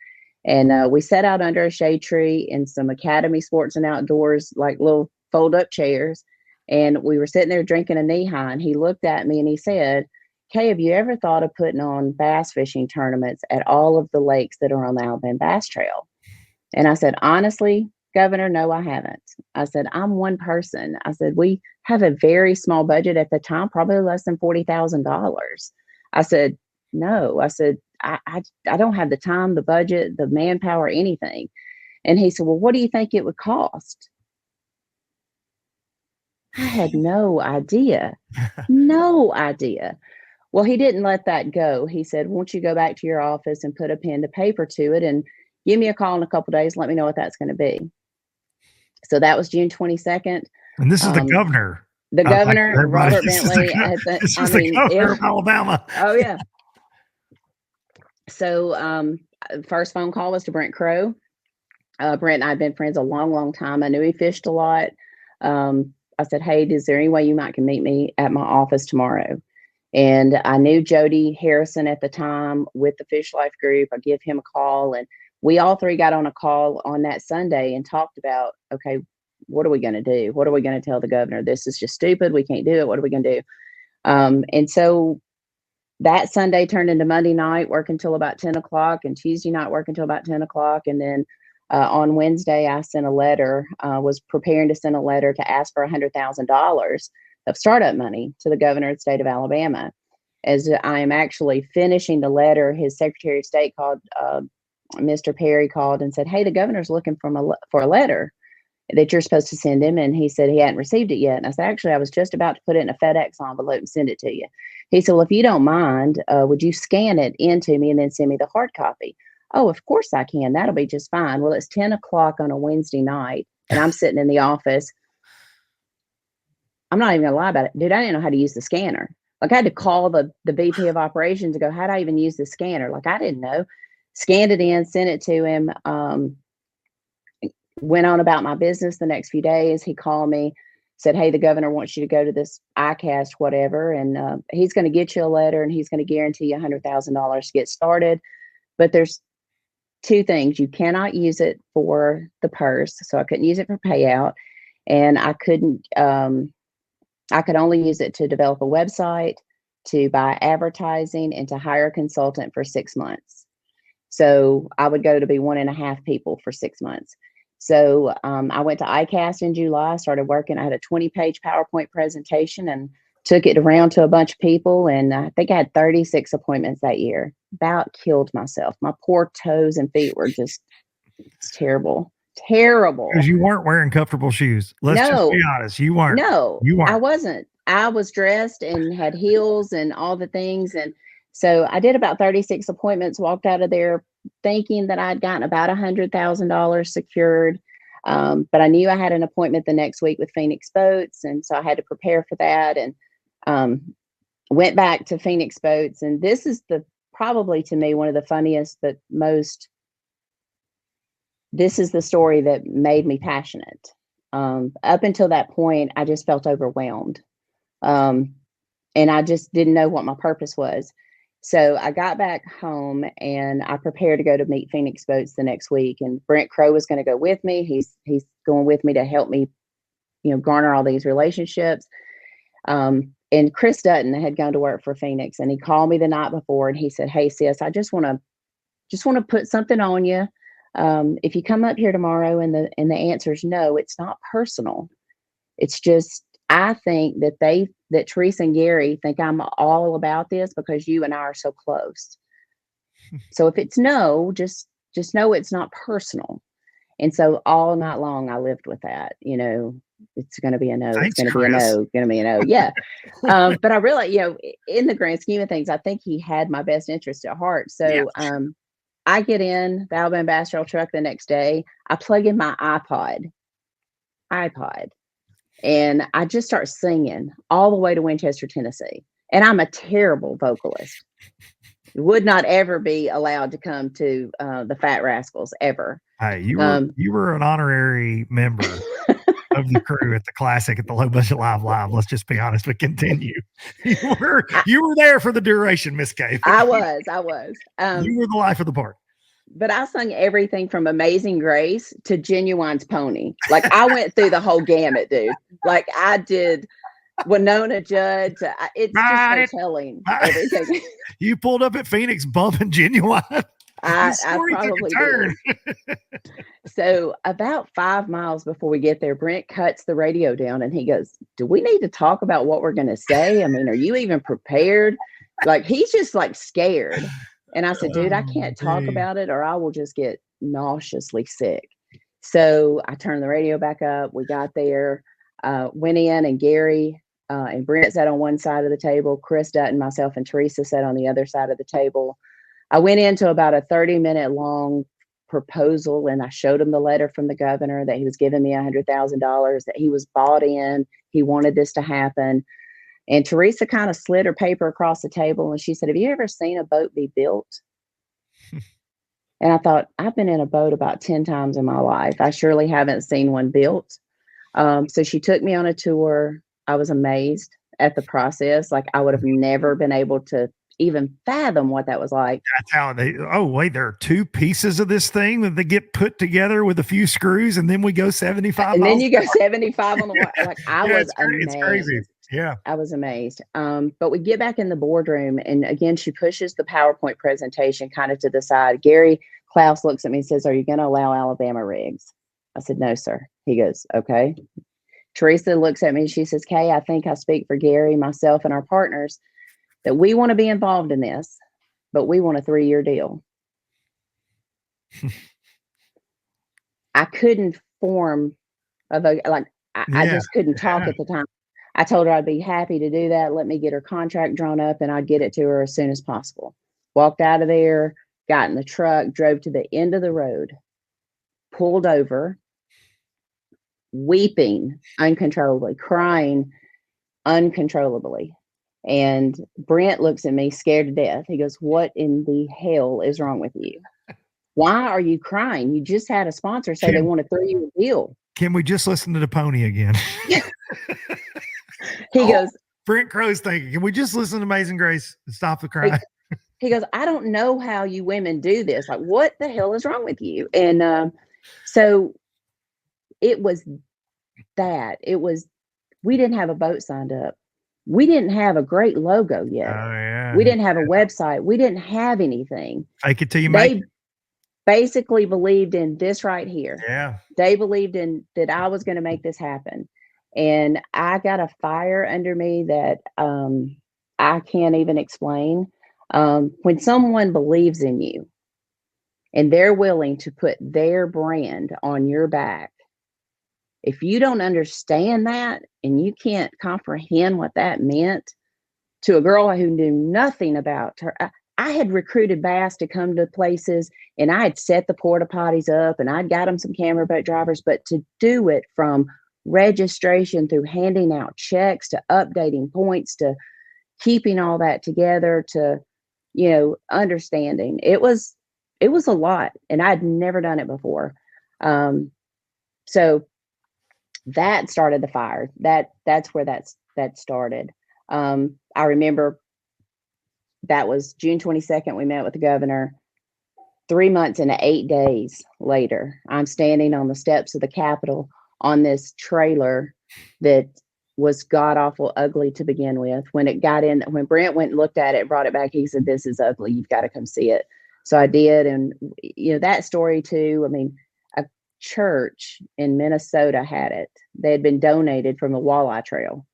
And we sat out under a shade tree in some Academy Sports and Outdoors, like little fold up chairs. And we were sitting there drinking a knee-high. And he looked at me and he said, Kay, have you ever thought of putting on bass fishing tournaments at all of the lakes that are on the Alabama Bass Trail? And I said, honestly, Governor, no, I haven't. I said, I'm one person. I said, we have a very small budget at the time, probably less than $40,000. I said, no. I said, I don't have the time, the budget, the manpower, anything. And he said, well, what do you think it would cost? I had no idea. No idea. Well, he didn't let that go. He said, won't you go back to your office and put a pen to paper to it and give me a call in a couple of days. Let me know what that's going to be. So that was June 22nd. And this is the governor. The governor, Robert Bentley. This is the governor of Alabama. Oh, yeah. So first phone call was to Brent Crow. Brent and I had been friends a long, long time. I knew he fished a lot. I said, hey, is there any way you might can meet me at my office tomorrow? And I knew Jody Harrison at the time with the Fish Life Group. I give him a call, and we all three got on a call on that Sunday and talked about, okay, what are we going to do? What are we going to tell the governor? This is just stupid. We can't do it. What are we going to do? And so that Sunday turned into Monday night, working until about 10 o'clock, and Tuesday night, working until about 10 o'clock. And then on Wednesday, I sent a letter, was preparing to send a letter to ask for $100,000 of startup money to the governor of the state of Alabama. As I am actually finishing the letter, his Secretary of State called, Mr. Perry called and said, hey, the governor's looking for a letter that you're supposed to send him. And he said he hadn't received it yet. And I said, actually, I was just about to put it in a FedEx envelope and send it to you. He said, well, if you don't mind, would you scan it into me and then send me the hard copy? Oh, of course I can. That'll be just fine. Well, it's 10 o'clock on a Wednesday night and I'm sitting in the office. I'm not even gonna lie about it. Dude, I didn't know how to use the scanner. Like I had to call the VP of operations and go, how do I even use the scanner? Like I didn't know. Scanned it in, sent it to him. Went on about my business the next few days. He called me, said, hey, the governor wants you to go to this ICAST, whatever. And he's going to get you a letter and he's going to guarantee you $100,000 to get started. But there's two things. You cannot use it for the purse. So I couldn't use it for payout. And I could only use it to develop a website, to buy advertising, and to hire a consultant for 6 months. So I would go to be 1.5 people for 6 months. So I went to ICAST in July, started working. I had a 20-page PowerPoint presentation, and took it around to a bunch of people, and I think I had 36 appointments that year. About killed myself. My poor toes and feet were just, it's terrible. Terrible. Because you weren't wearing comfortable shoes. Let's just be honest. You weren't. No, you weren't. I wasn't. I was dressed and had heels and all the things. And so I did about 36 appointments, walked out of there thinking that I'd gotten about $100,000 secured. But I knew I had an appointment the next week with Phoenix Boats. And so I had to prepare for that, and went back to Phoenix Boats. And this is probably to me, one of the funniest, but this is the story that made me passionate. Up until that point, I just felt overwhelmed. And I just didn't know what my purpose was. So I got back home and I prepared to go to meet Phoenix Boats the next week. And Brent Crow was going to go with me. He's going with me to help me, garner all these relationships. And Chris Dutton had gone to work for Phoenix, and he called me the night before and he said, "Hey sis, I just want to put something on you. If you come up here tomorrow and the answer is no, it's not personal. It's just, I think that Teresa and Gary think I'm all about this because you and I are so close. So if it's no, just know it's not personal." And so all night long, I lived with that, it's going to be a no. Thanks, it's going to be a no. Going to be a no. Yeah. But I really, in the grand scheme of things, I think he had my best interest at heart. So, I get in the Alabama Bass Trail truck the next day. I plug in my iPod, and I just start singing all the way to Winchester, Tennessee. And I'm a terrible vocalist. Would not ever be allowed to come to the Fat Rascals ever. Hey, you were an honorary member of the crew at the Classic at the Low Budget Live. Let's just be honest, but continue. You were there for the duration, Miss Kay. I was. You were the life of the party. But I sung everything from Amazing Grace to Genuine's Pony. Like, I went through the whole gamut, dude. Like, I did Winona Judd. It's just no telling everything. You pulled up at Phoenix bumping Genuine. I probably did. So about 5 miles before we get there, Brent cuts the radio down and he goes, "Do we need to talk about what we're going to say? I mean, are you even prepared?" Like, he's just like scared. And I said, "Dude, I can't talk about it or I will just get nauseously sick." So I turned the radio back up. We got there, went in, and Gary and Brent sat on one side of the table. Chris Dutton, myself, and Teresa sat on the other side of the table. I went into about a 30-minute long proposal, and I showed him the letter from the governor that he was giving me $100,000, that he was bought in. He wanted this to happen. And Teresa kind of slid her paper across the table and she said, "Have you ever seen a boat be built?" And I thought, I've been in a boat about 10 times in my life. I surely haven't seen one built. So she took me on a tour. I was amazed at the process. Like, I would have never been able to even fathom what that was like. That's how there are two pieces of this thing that they get put together with a few screws, and then we go 75 and miles. then you go 75 on the water. Like, I was amazed. It's crazy. Yeah. I was amazed. But we get back in the boardroom, and again, she pushes the PowerPoint presentation kind of to the side. Gary Klaus looks at me and says, "Are you going to allow Alabama rigs?" I said, "No, sir." He goes, "Okay." Teresa looks at me and she says, "Kay, I think I speak for Gary, myself, and our partners that we want to be involved in this, but we want a 3-year deal." I couldn't form I just couldn't talk at the time. I told her I'd be happy to do that. Let me get her contract drawn up and I'd get it to her as soon as possible. Walked out of there, got in the truck, drove to the end of the road, pulled over, weeping uncontrollably, crying uncontrollably. And Brent looks at me scared to death. He goes, "What in the hell is wrong with you? Why are you crying? You just had a sponsor say they want a 3-year deal." Can we just listen to the pony again? He goes, Brent Crow's thinking, can we just listen to Amazing Grace and stop the crying? He goes, "I don't know how you women do this. Like, what the hell is wrong with you?" And so it was we didn't have a boat signed up. We didn't have a great logo yet. Oh, yeah. We didn't have a website. We didn't have anything. Fake it till you make it. Basically believed in this right here. Yeah. They believed in that I was going to make this happen. And I got a fire under me that I can't even explain. When someone believes in you and they're willing to put their brand on your back, if you don't understand that and you can't comprehend what that meant to a girl who knew nothing about her. I had recruited bass to come to places, and I had set the porta potties up, and I'd got them some camera boat drivers, but to do it from registration through handing out checks to updating points to keeping all that together to, understanding, it was a lot, and I'd never done it before. So that started the fire. That's where that started. I remember that was June 22nd. We met with the governor. 3 months and 8 days later, I'm standing on the steps of the Capitol on this trailer that was god awful ugly to begin with. When Brent went and looked at it, brought it back, he said, "This is ugly. You've got to come see it." So I did. And, that story too, I mean, a church in Minnesota had it. They had been donated from the Walleye Trail.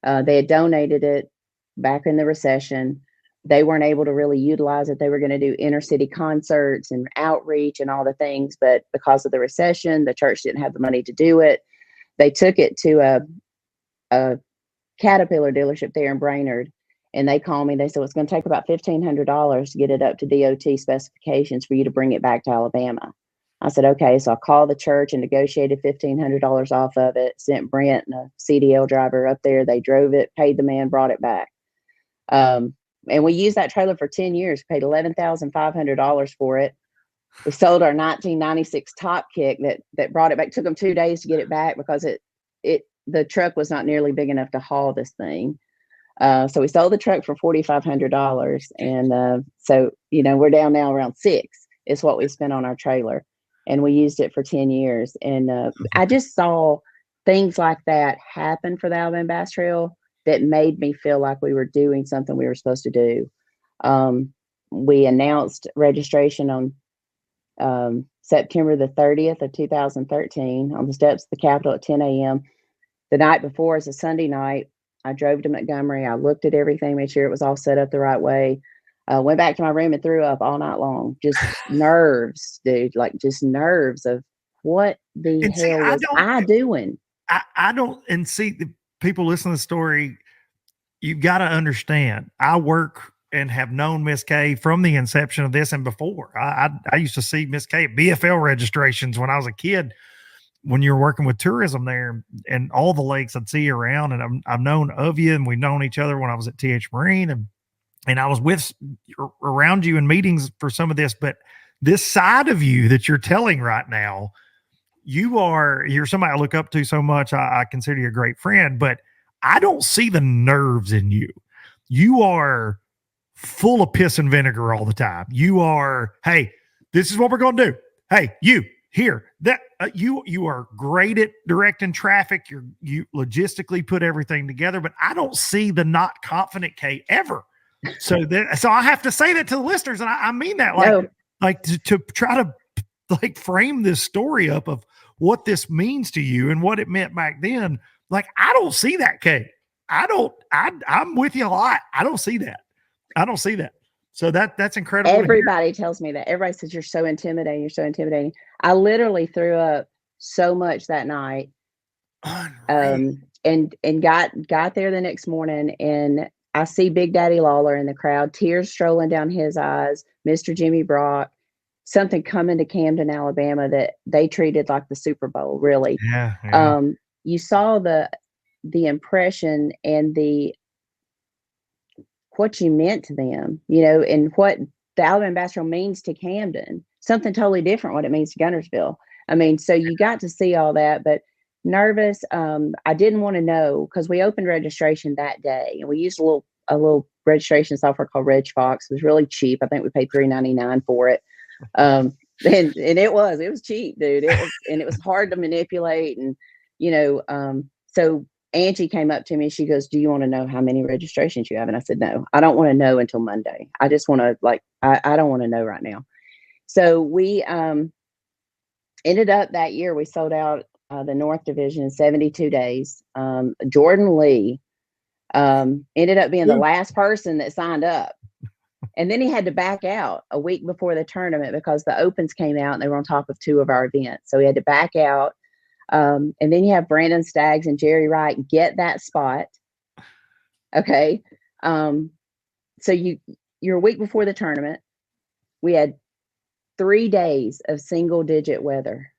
They had donated it back in the recession. They weren't able to really utilize it. They were going to do inner city concerts and outreach and all the things. But because of the recession, the church didn't have the money to do it. They took it to a Caterpillar dealership there in Brainerd. And they called me. They said, it's going to take about $1,500 to get it up to DOT specifications for you to bring it back to Alabama. I said, okay. So I called the church and negotiated $1,500 off of it, sent Brent and a CDL driver up there. They drove it, paid the man, brought it back. And we used that trailer for 10 years, paid $11,500 for it. We sold our 1996 Top Kick that brought it back. Took them 2 days to get it back because the truck was not nearly big enough to haul this thing. So we sold the truck for $4,500. And so, we're down now around $6,000 is what we spent on our trailer. And we used it for 10 years. And I just saw things like that happen for the Alabama Bass Trail that made me feel like we were doing something we were supposed to do. We announced registration on September the 30th of 2013 on the steps of the Capitol at 10 a.m. The night before is a Sunday night. I drove to Montgomery. I looked at everything, made sure it was all set up the right way. Went back to my room and threw up all night long. Just nerves, dude. Like just nerves of what the hell was I doing? I don't, and see, the people listening to the story, you've got to understand, I work and have known Miss K from the inception of this and before. I used to see Miss K at BFL registrations when I was a kid, when you were working with tourism there, and all the lakes I'd see you around. And I've known of you, and we've known each other when I was at TH Marine, and I was around you in meetings for some of this. But this side of you that you're telling right now, you're somebody I look up to so much. I consider you a great friend, but I don't see the nerves in you. You are full of piss and vinegar all the time. You are, hey, this is what we're going to do. Hey, you here, that you are great at directing traffic. You logistically put everything together, but I don't see the not confident K ever. So I have to say that to the listeners. And I mean that like to try to like frame this story up of what this means to you and what it meant back then. Like, I don't see that, K. I'm with you a lot. I don't see that. So that's incredible. Everybody tells me that. Everybody says, you're so intimidating. You're so intimidating. I literally threw up so much that night. And got there the next morning, and I see Big Daddy Lawler in the crowd, tears strolling down his eyes, Mr. Jimmy Brock, something coming to Camden, Alabama that they treated like the Super Bowl, really. Yeah. You saw the impression and what you meant to them, and what the Alabama Bass Trail means to Camden, something totally different what it means to Guntersville. I mean, so you got to see all that, but nervous. I didn't want to know, because we opened registration that day, and we used a little registration software called Reg Fox. It was really cheap. I think we paid $3.99 for it. And it was cheap, dude. It was hard to manipulate. And, so Angie came up to me. She goes, "Do you want to know how many registrations you have?" And I said, "No, I don't want to know until Monday. I just want to I don't want to know right now." So we ended up that year, we sold out the North Division in 72 days. Jordan Lee ended up being the last person that signed up. And then he had to back out a week before the tournament because the opens came out and they were on top of 2 of our events. So he had to back out. And then you have Brandon Staggs and Jerry Wright get that spot. Okay. So you're a week before the tournament. We had 3 days of single digit weather.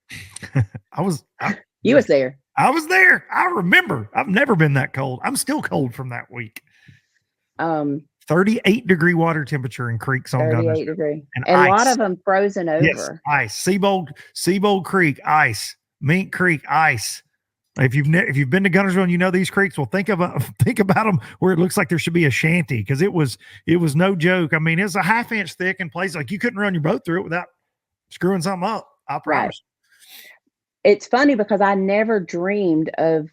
You was there. I was there. I remember. I've never been that cold. I'm still cold from that week. 38-degree water temperature in creeks on 38 degree. And a lot of them frozen over. Yes, ice. Seabold Creek, ice. Mink Creek, ice. If you've been to Gunnersville and you know these creeks, well, think about them where it looks like there should be a shanty, because it was no joke. I mean, it's a half-inch thick in places like you couldn't run your boat through it without screwing something up. I promise. Right. It's funny because I never dreamed of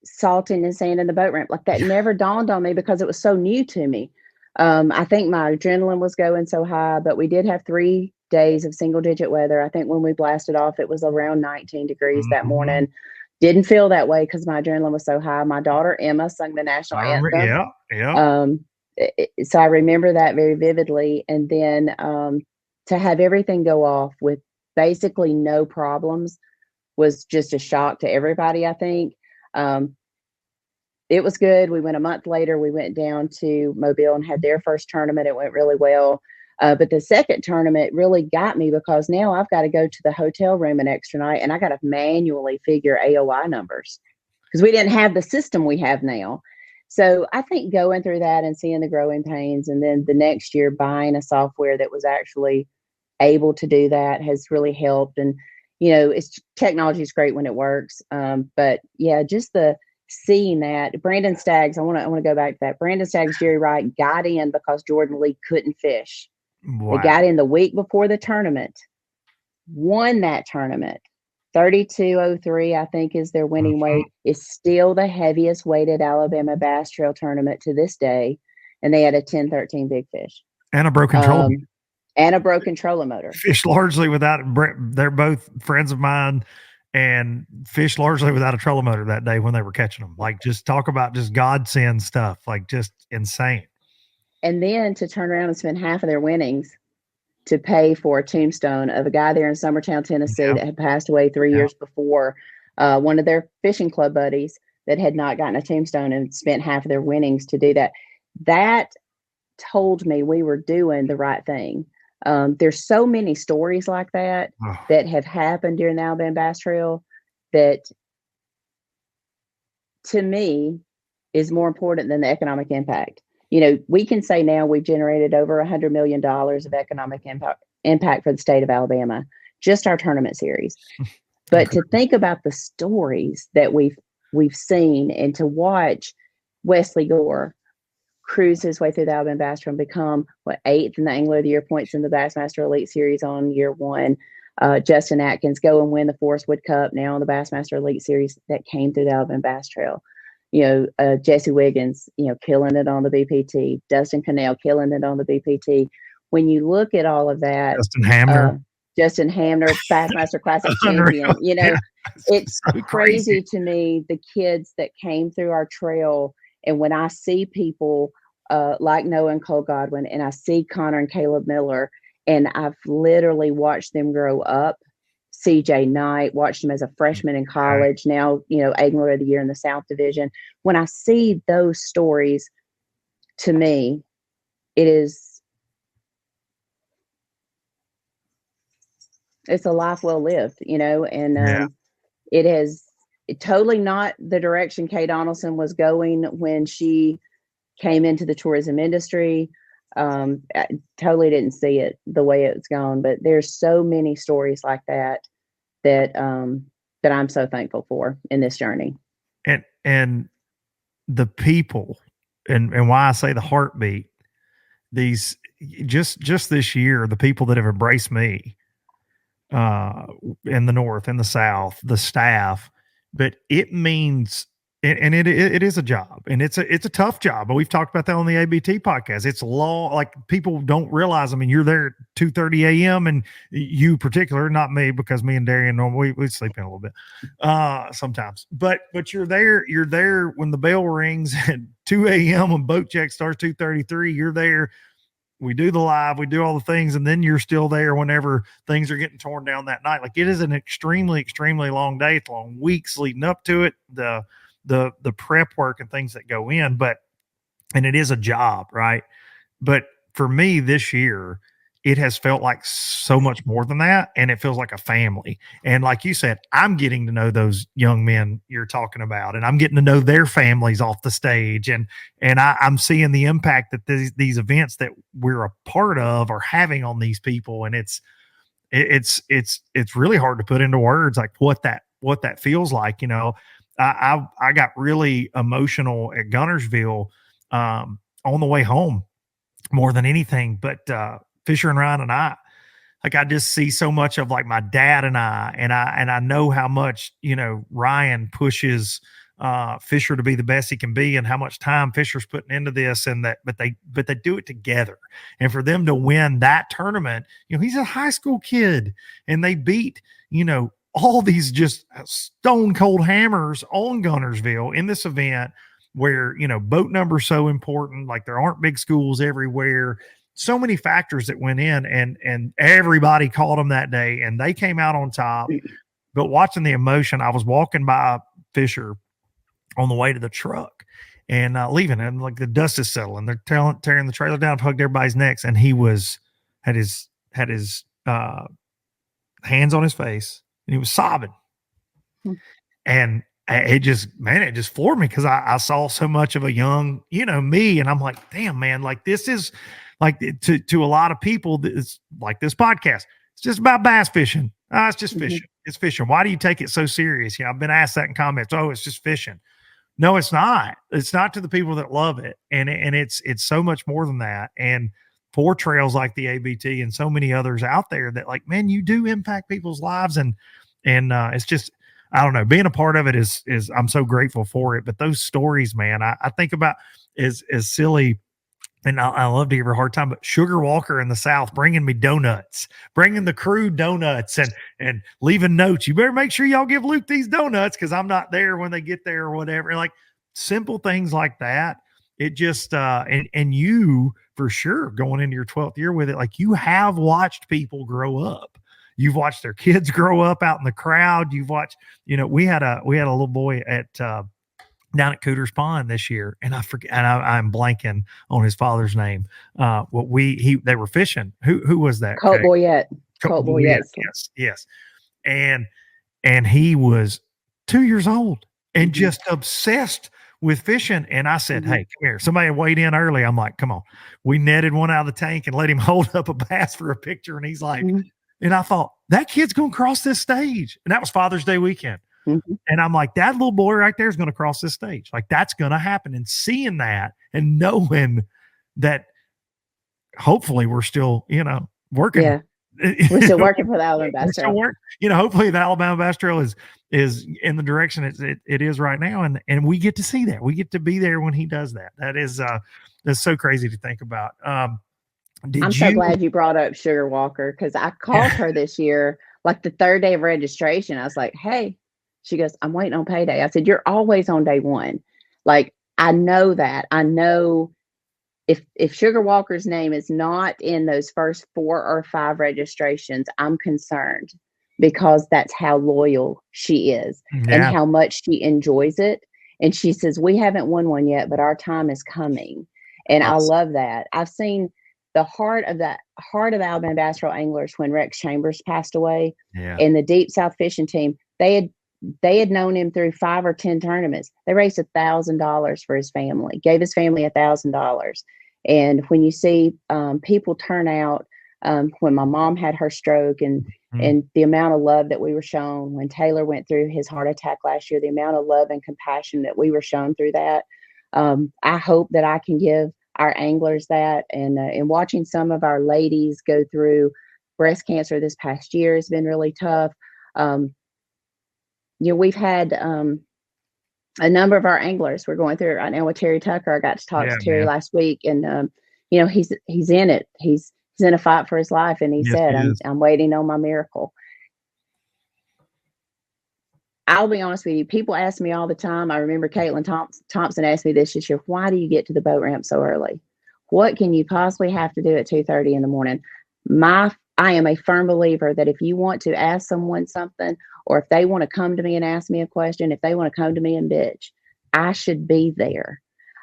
salting and sand in the boat ramp. Like that never dawned on me because it was so new to me. I think my adrenaline was going so high, but we did have 3 days of single digit weather. I think when we blasted off, it was around 19 degrees that morning. Didn't feel that way because my adrenaline was so high. My daughter Emma sung the national anthem. Yeah. So I remember that very vividly. And then to have everything go off with basically no problems was just a shock to everybody, I think. It was good. We went a month later. We went down to Mobile and had their first tournament. It went really well. But the second tournament really got me because now I've got to go to the hotel room an extra night and I got to manually figure AOI numbers because we didn't have the system we have now. So I think going through that and seeing the growing pains, and then the next year buying a software that was actually able to do that has really helped. And, technology is great when it works. But yeah, just the seeing that Brandon Staggs, I want to go back to that. Brandon Staggs, Jerry Wright got in because Jordan Lee couldn't fish. Wow. They got in the week before the tournament, won that tournament. 32.03, I think, is their winning weight. Is still the heaviest weighted Alabama Bass Trail tournament to this day. And they had a 10-13 big fish. And a broken trolling. And a broken trolling motor. Fish largely without, they're both friends of mine, and fish largely without a trolling motor that day when they were catching them. Like, just talk about just godsend stuff, like just insane. And then to turn around and spend half of their winnings to pay for a tombstone of a guy there in Summertown, Tennessee that had passed away 3 years before, one of their fishing club buddies that had not gotten a tombstone and spent half of their winnings to do that. That told me we were doing the right thing. There's so many stories like that that have happened during the Alabama Bass Trail that, to me, is more important than the economic impact. We can say now we've generated over $100 million of economic impact for the state of Alabama, just our tournament series. But to think about the stories that we've seen, and to watch Wesley Gore cruise his way through the Alabama Bass Trail and become 8th in the Angler of the Year points in the Bassmaster Elite Series on year 1. Justin Atkins go and win the Forest Wood Cup now in the Bassmaster Elite Series that came through the Alabama Bass Trail. Jesse Wiggins, killing it on the BPT. Dustin Cannell killing it on the BPT. When you look at all of that, Justin Hamner, Bassmaster Classic champion. It's so crazy to me, the kids that came through our trail. And when I see people like Noah and Cole Godwin, and I see Connor and Caleb Miller, and I've literally watched them grow up. CJ Knight, watched him as a freshman in college, now, Angler of the Year in the South Division. When I see those stories, to me, it's a life well lived, and it has totally not the direction K Donaldson was going when she came into the tourism industry. I totally didn't see it the way it's gone, but there's so many stories like that I'm so thankful for in this journey. And the people, and why I say the heartbeat, these just this year, the people that have embraced me in the North and the South, the staff, but it means and it is a job, and it's a tough job. But we've talked about that on the ABT podcast. It's long, like people don't realize. I mean, you're there at 2:30 a.m. and you particular, not me, because me and Darian we sleep in a little bit sometimes. But you're there when the bell rings at 2 a.m. when boat check starts 2:33. You're there. We do the live, we do all the things, and then you're still there whenever things are getting torn down that night. Like, it is an extremely, extremely long day. It's long weeks leading up to it. The prep work and things that go in, and it is a job, right? But for me this year, it has felt like so much more than that, and it feels like a family. And like you said, I'm getting to know those young men you're talking about, and I'm getting to know their families off the stage, and I'm seeing the impact that these events that we're a part of are having on these people, and it's really hard to put into words, like what that feels like. You know, I got really emotional at Gunnersville on the way home more than anything, but Fisher and Ryan and I just see so much of like my dad and I know how much, you know, Ryan pushes Fisher to be the best he can be, and how much time Fisher's putting into this, and that, but they do it together. And for them to win that tournament, you know, he's a high school kid, and they beat, you know, all these just stone cold hammers on Gunnersville in this event where, you know, boat number is so important. Like, there aren't big schools everywhere. So many factors that went in, and everybody called them that day, and they came out on top. But watching the emotion, I was walking by Fisher on the way to the truck and leaving, and like the dust is settling. They're tearing the trailer down, hugged everybody's necks, and he had his hands on his face, and he was sobbing. And it just floored me, because I saw so much of a young, you know, me, and I'm like, damn, man, like, this is like, to a lot of people, it's like this podcast, it's just about bass fishing. It's just fishing. It's fishing. Why do you take it so serious? You know, I've been asked that in comments. Oh, it's just fishing. No, it's not. It's not to the people that love it. And it's so much more than that. And for trails like the ABT and so many others out there that, like, man, you do impact people's lives. And it's just, I don't know, being a part of it is I'm so grateful for it. But those stories, man, I think about is silly. And I love to give her a hard time, but Sugar Walker in the South bringing me donuts, bringing the crew donuts, and leaving notes. You better make sure y'all give Luke these donuts, because I'm not there when they get there or whatever. Like, simple things like that. It just and you, for sure, going into your 12th year with it, like, you have watched people grow up. You've watched their kids grow up out in the crowd. You've watched, you know, we had a little boy at down at Cooter's Pond this year, and I forget, and I'm blanking on his father's name. They were fishing. Who was that? Colt Boyette. Colt Boyette. Yes. And he was 2 years old and just obsessed with fishing. And I said, hey, come here. Somebody weighed in early. I'm like, come on. We netted one out of the tank and let him hold up a bass for a picture. And he's like, and I thought, that kid's going to cross this stage. And that was Father's Day weekend. And I'm like, that little boy right there is going to cross this stage. Like, that's going to happen. And seeing that and knowing that, hopefully we're still, you know, working. Yeah. We're still working for the Alabama Bass Trail. You know, hopefully the Alabama Bass Trail is in the direction it is right now. And we get to see that. We get to be there when he does that. That is that's so crazy to think about. I'm so glad you brought up Sugar Walker, because I called her this year, like the third day of registration. I was like, hey. She goes, I'm waiting on payday. I said, you're always on day one. Like, I know that. I know if Sugar Walker's name is not in those first 4 or 5 registrations, I'm concerned, because that's how loyal she is and how much she enjoys it. And she says, we haven't won one yet, but our time is coming. And I love that. I've seen the heart of Alabama Bass Trail anglers when Rex Chambers passed away, and the Deep South fishing team, they had known him through 5 or 10 tournaments. They raised $1,000 for his family, gave his family $1,000. And when you see people turn out, when my mom had her stroke, and the amount of love that we were shown when Taylor went through his heart attack last year, the amount of love and compassion that we were shown through that, I hope that I can give our anglers that. And watching some of our ladies go through breast cancer this past year has been really tough. You know, we've had A number of our anglers, we're going through it right now with Terry Tucker. I got to talk to Terry last week, and he's in it. He's in a fight for his life, and he said, "I'm waiting on my miracle." I'll be honest with you. People ask me all the time. I remember Caitlin Thompson asked me this year, "Why do you get to the boat ramp so early? What can you possibly have to do at 2:30 in the morning?" I am a firm believer that if you want to ask someone something, or if they want to come to me and ask me a question, if they want to come to me and bitch, I should be there.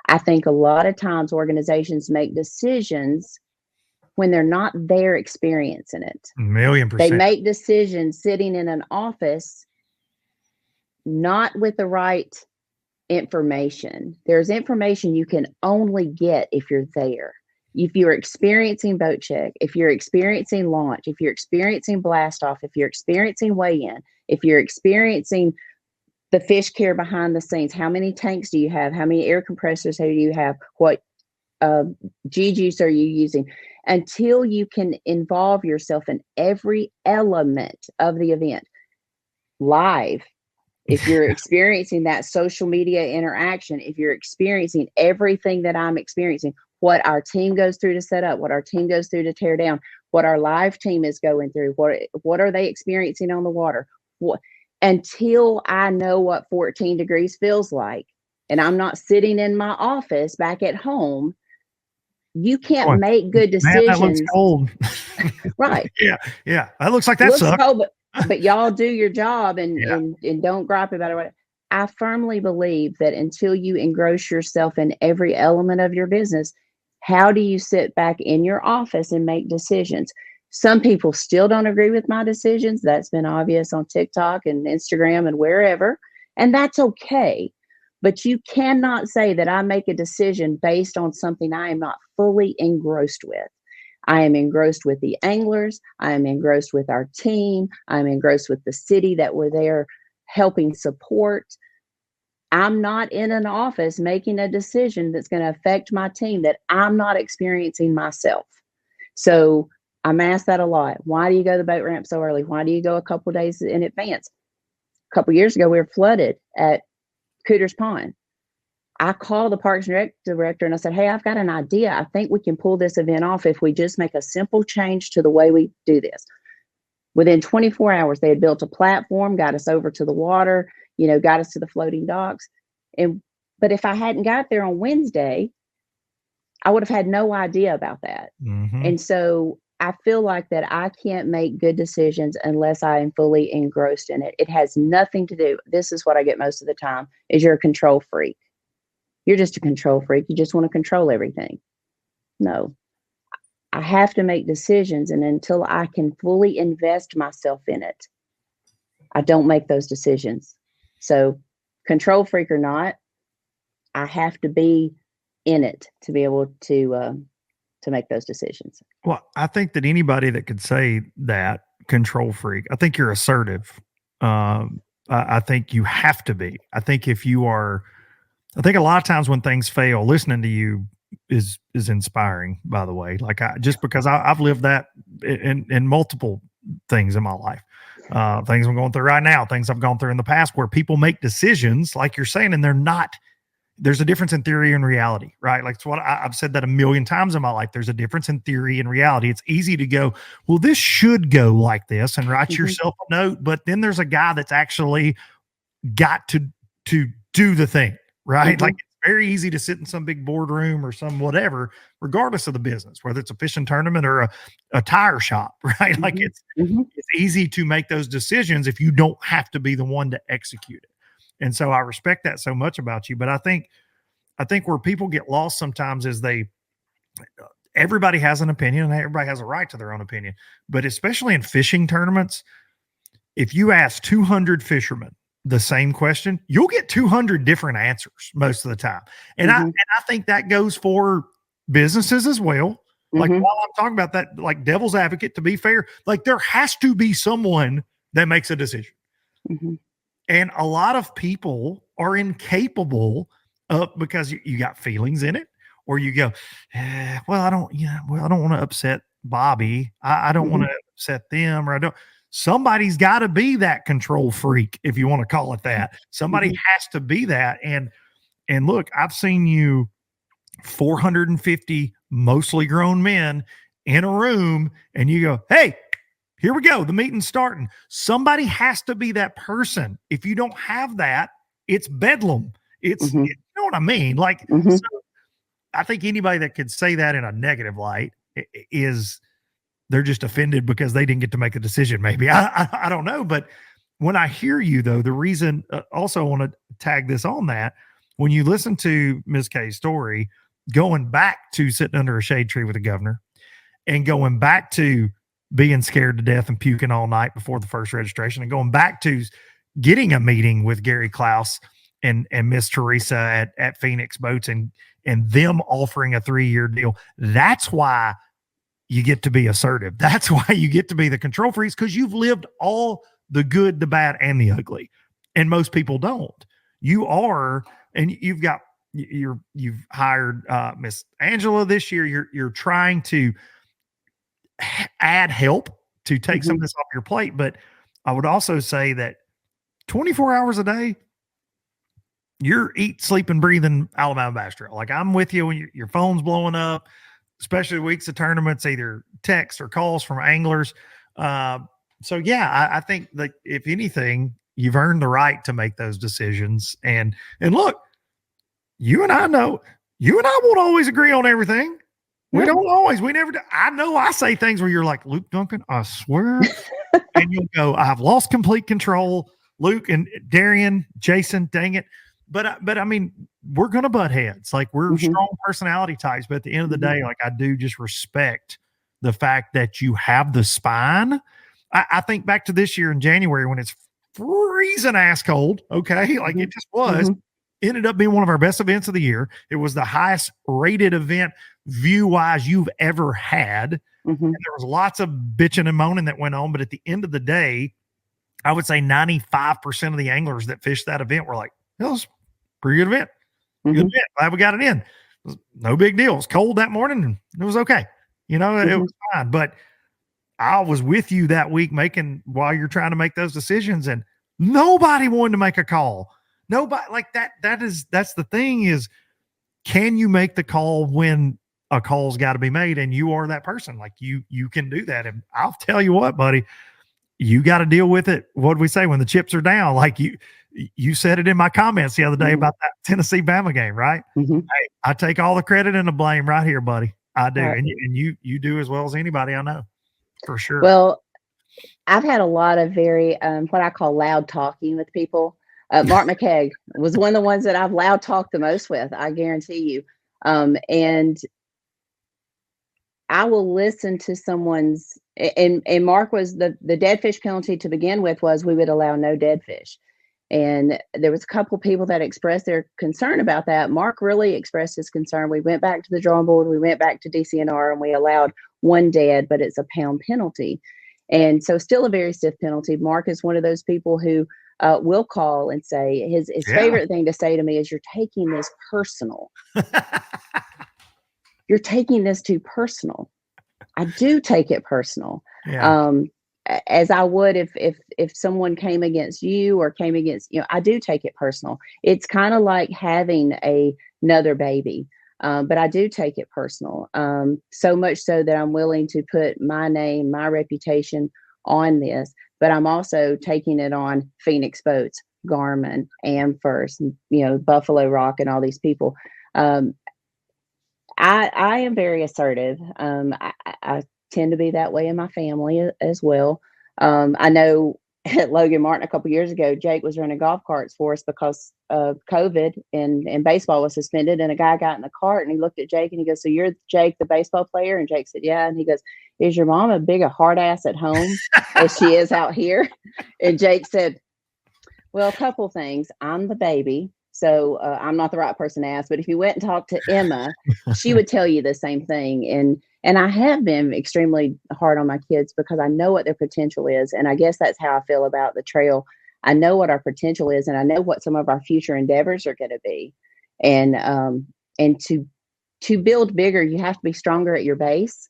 I think a lot of times organizations make decisions when they're not there experiencing it. 1,000,000%. They make decisions sitting in an office, not with the right information. There's information you can only get if you're there. If you're experiencing boat check, if you're experiencing launch, if you're experiencing blast off, if you're experiencing weigh-in, if you're experiencing the fish care behind the scenes, how many tanks do you have? How many air compressors do you have? What G-juice are you using? Until you can involve yourself in every element of the event, live, if you're experiencing that social media interaction, if you're experiencing everything that I'm experiencing, what our team goes through to set up, what our team goes through to tear down, what our live team is going through, what are they experiencing on the water? Until I know what 14 degrees feels like, and I'm not sitting in my office back at home, you can't make good decisions. Man, that looks cold. Right. Yeah. That looks like that sucks. Cold, but y'all do your job and don't gripe about it. I firmly believe that until you engross yourself in every element of your business, how do you sit back in your office and make decisions? Some people still don't agree with my decisions. That's been obvious on TikTok and Instagram and wherever, and that's okay. But you cannot say that I make a decision based on something I am not fully engrossed with. I am engrossed with the anglers. I am engrossed with our team. I'm engrossed with the city that we're there helping support. I'm not in an office making a decision that's going to affect my team that I'm not experiencing myself. So I'm asked that a lot. Why do you go to the boat ramp so early? Why do you go a couple days in advance? A couple years ago, we were flooded at Cooter's Pond. I called the Parks and Rec director and I said, "Hey, I've got an idea. I think we can pull this event off if we just make a simple change to the way we do this." Within 24 hours, they had built a platform, got us over to the water, got us to the floating docks. But if I hadn't got there on Wednesday, I would have had no idea about that. Mm-hmm. And so I feel like that I can't make good decisions unless I am fully engrossed in it. It has nothing to do. This is what I get most of the time is you're a control freak. You're just a control freak. You just want to control everything. No, I have to make decisions. And until I can fully invest myself in it, I don't make those decisions. So control freak or not, I have to be in it to be able to make those decisions. Well, I think that anybody that could say that control freak, I think you're assertive. I think you have to be. I think I think a lot of times when things fail, listening to you is inspiring, by the way. Like because I've lived that in multiple things in my life. Things I'm going through right now, things I've gone through in the past where people make decisions like you're saying, and there's a difference in theory and reality, right? Like it's what I've said that 1,000,000 times in my life. There's a difference in theory and reality. It's easy to go, well, this should go like this and write yourself a note. But then there's a guy that's actually got to do the thing, right? Mm-hmm. Like it's very easy to sit in some big boardroom or some whatever, regardless of the business, whether it's a fishing tournament or a tire shop, right? Mm-hmm. Like it's easy to make those decisions if you don't have to be the one to execute it. And so I respect that so much about you. But I think where people get lost sometimes is everybody has an opinion and everybody has a right to their own opinion. But especially in fishing tournaments, if you ask 200 fishermen the same question, you'll get 200 different answers most of the time. And I think that goes for businesses as well. Like while I'm talking about that, like devil's advocate, to be fair, like there has to be someone that makes a decision. Mm-hmm. And a lot of people are incapable of, because you got feelings in it, or you go, well, I don't want to upset Bobby. I don't want to upset them, or I don't. somebody's got to be that control freak, if you want to call it that. Somebody has to be that. And look, I've seen you 450 mostly grown men in a room, and you go, hey, here we go. The meeting's starting. Somebody has to be that person. If you don't have that, it's bedlam. It's, you know what I mean? Like, so I think anybody that could say that in a negative light is, they're just offended because they didn't get to make a decision. Maybe I don't know. But when I hear you though, the reason also I want to tag this on that, when you listen to Ms. K's story, going back to sitting under a shade tree with the governor and going back to being scared to death and puking all night before the first registration and going back to getting a meeting with Gary Klaus and Miss Teresa at Phoenix Boats and them offering a 3-year deal. That's why you get to be assertive. That's why you get to be the control freaks, because you've lived all the good, the bad, and the ugly. And most people don't. You are, and you've hired Miss Angela this year. You're trying to add help to take some of this off your plate. But I would also say that 24 hours a day, you're eat, sleep, and breathing Alabama Bass Trail. Like, I'm with you when your phone's blowing up, especially weeks of tournaments, either text or calls from anglers. So yeah, I think that if anything, you've earned the right to make those decisions. And look, you and I won't always agree on everything. We don't always, we never do. I know I say things where you're like, Luke Duncan, I swear. And you'll go, I've lost complete control. Luke and Darian, Jason, dang it. But I mean, we're going to butt heads. Like, we're strong personality types, but at the end of the day, like, I do just respect the fact that you have the spine. I think back to this year in January when it's freezing ass cold. Okay. Like, it just was. Ended up being one of our best events of the year. It was the highest rated event view wise you've ever had. And there was lots of bitching and moaning that went on. But at the end of the day, I would say 95% of the anglers that fished that event were like, that was a pretty good event. Good event. Glad we got it in. It was no big deal. It was cold that morning and it was okay. You know, it was fine. But I was with you that week while you're trying to make those decisions, and nobody wanted to make a call. Nobody like that. That's the thing is, can you make the call when a call's got to be made? And you are that person. Like, you can do that. And I'll tell you what, buddy, you got to deal with it. What do we say when the chips are down? Like, you said it in my comments the other day about that Tennessee Bama game, right? Hey, I take all the credit and the blame right here, buddy. I do. Right. And you do as well as anybody I know, for sure. Well, I've had a lot of very, what I call loud talking with people. Mark McKeag was one of the ones that I've loud talked the most with, I guarantee you. And I will listen to someone's, and Mark was the dead fish penalty to begin with was we would allow no dead fish. And there was a couple of people that expressed their concern about that. Mark really expressed his concern. We went back to the drawing board. We went back to DCNR and we allowed one dead, but it's a pound penalty. And so still a very stiff penalty. Mark is one of those people who will call and say his favorite thing to say to me is, you're taking this personal. You're taking this too personal. I do take it personal. As I would if someone came against you or came against, I do take it personal. It's kind of like having another baby. But I do take it personal. So much so that I'm willing to put my name, my reputation on this, but I'm also taking it on Phoenix Boats, Garmin, Amherst, Buffalo Rock and all these people. I am very assertive. I tend to be that way in my family as well. I know at Logan Martin a couple years ago, Jake was running golf carts for us because of COVID and baseball was suspended. And a guy got in the cart and he looked at Jake and he goes, "So you're Jake, the baseball player?" And Jake said, "Yeah." And he goes, "Is your mom as big a hard ass at home as she is out here?" And Jake said, "Well, a couple things. I'm the baby. So I'm not the right person to ask. But if you went and talked to Emma, she would tell you the same thing." And I have been extremely hard on my kids because I know what their potential is. And I guess that's how I feel about the trail. I know what our potential is, and I know what some of our future endeavors are going to be. And to build bigger, you have to be stronger at your base.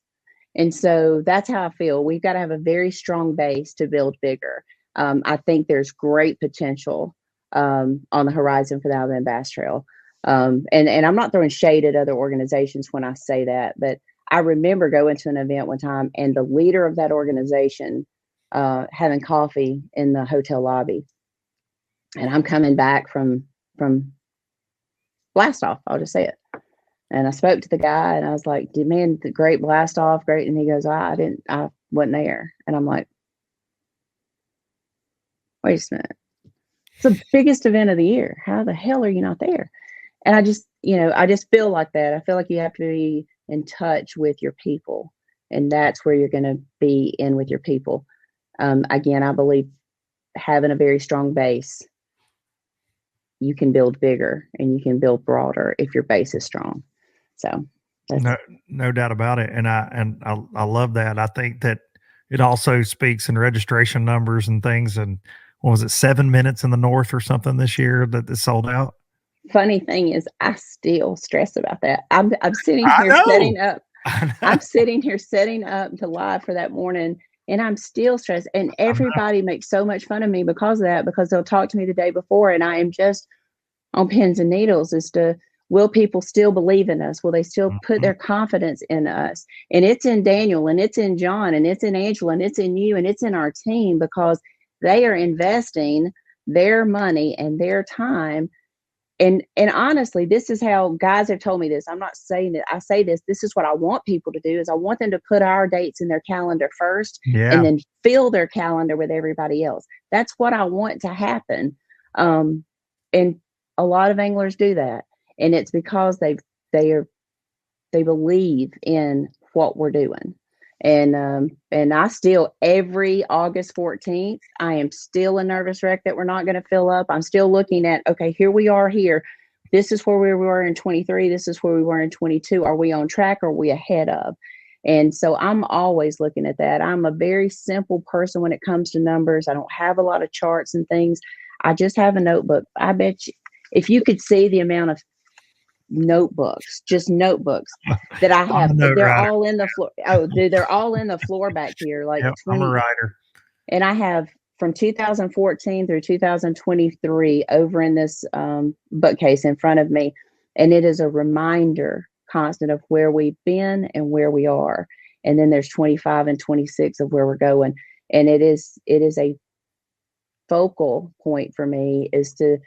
And so that's how I feel. We've got to have a very strong base to build bigger. I think there's great potential on the horizon for the Alabama Bass Trail. And I'm not throwing shade at other organizations when I say that, but I remember going to an event one time and the leader of that organization having coffee in the hotel lobby. And I'm coming back from blast off. I'll just say it. And I spoke to the guy and I was like, man, the great blast off, great. And he goes, I wasn't there. And I'm like, wait a minute. It's the biggest event of the year. How the hell are you not there? And I just feel like that. I feel like you have to be in touch with your people. And that's where you're going to be in with your people. Again, I believe having a very strong base, you can build bigger and you can build broader if your base is strong. So no doubt about it. And I love that. I think that it also speaks in registration numbers and things. And what was it, 7 minutes in the north or something this year that is sold out? Funny thing is, I still stress about that. I'm sitting here setting up. I'm sitting here setting up to live for that morning, and I'm still stressed. And everybody makes so much fun of me because of that, because they'll talk to me the day before, and I am just on pins and needles as to, will people still believe in us? Will they still put their confidence in us? And it's in Daniel, and it's in John, and it's in Angela, and it's in you, and it's in our team, because they are investing their money and their time. And honestly, this is how guys have told me this. I'm not saying that I say this. This is what I want people to do, is I want them to put our dates in their calendar first, and then fill their calendar with everybody else. That's what I want to happen. And a lot of anglers do that. And it's because they believe in what we're doing. And I still, every August 14th, I am still a nervous wreck that we're not going to fill up. I'm still looking at, okay, here we are here. This is where we were in 23. This is where we were in 22. Are we on track, or are we ahead of? And so I'm always looking at that. I'm a very simple person when it comes to numbers. I don't have a lot of charts and things. I just have a notebook. I bet you, if you could see the amount of notebooks that I have, they're all in the floor. Oh, dude, they're all in the floor back here. Like, I'm a writer. And I have from 2014 through 2023 over in this bookcase in front of me. And it is a reminder constant of where we've been and where we are. And then there's 25 and 26 of where we're going. And it is a focal point for me, is to,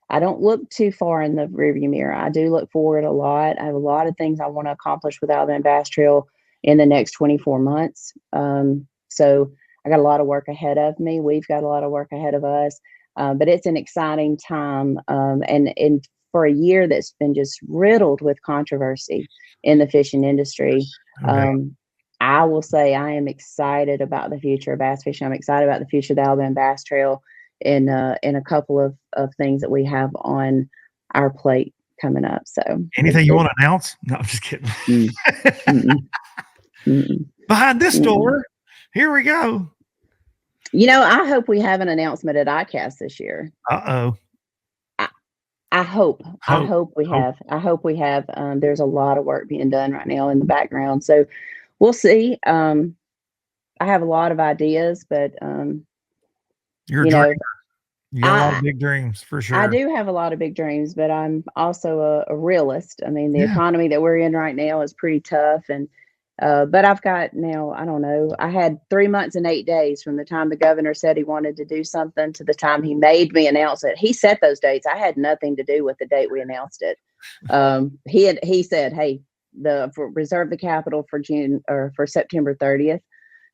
I don't look too far in the rearview mirror. I do look forward a lot. I have a lot of things I want to accomplish with Alabama Bass Trail in the next 24 months. So I got a lot of work ahead of me. We've got a lot of work ahead of us. But it's an exciting time. And for a year that's been just riddled with controversy in the fishing industry, I will say I am excited about the future of bass fishing. I'm excited about the future of the Alabama Bass Trail, in a couple of things that we have on our plate coming up. So anything you want to announce? No, I'm just kidding. Behind this door, here we go. I hope we have an announcement at ICAST this year. I hope we have. There's a lot of work being done right now in the background, so we'll see. I have a lot of ideas, but you're a dreamer. You got a lot of big dreams, for sure. I do have a lot of big dreams, but I'm also a realist. I mean, the economy that we're in right now is pretty tough, and but I've got now, I don't know, I had 3 months and 8 days from the time the governor said he wanted to do something to the time he made me announce it. He set those dates. I had nothing to do with the date we announced it. He said, hey, reserve the capital for June, or for September 30th.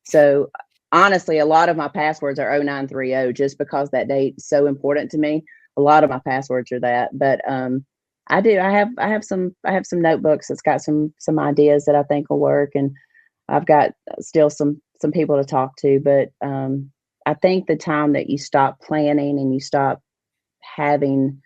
So honestly, a lot of my passwords are 0930, just because that date is so important to me. A lot of my passwords are that, but I have some notebooks that's got some ideas that I think will work, and I've got still some people to talk to. But I think the time that you stop planning and you stop having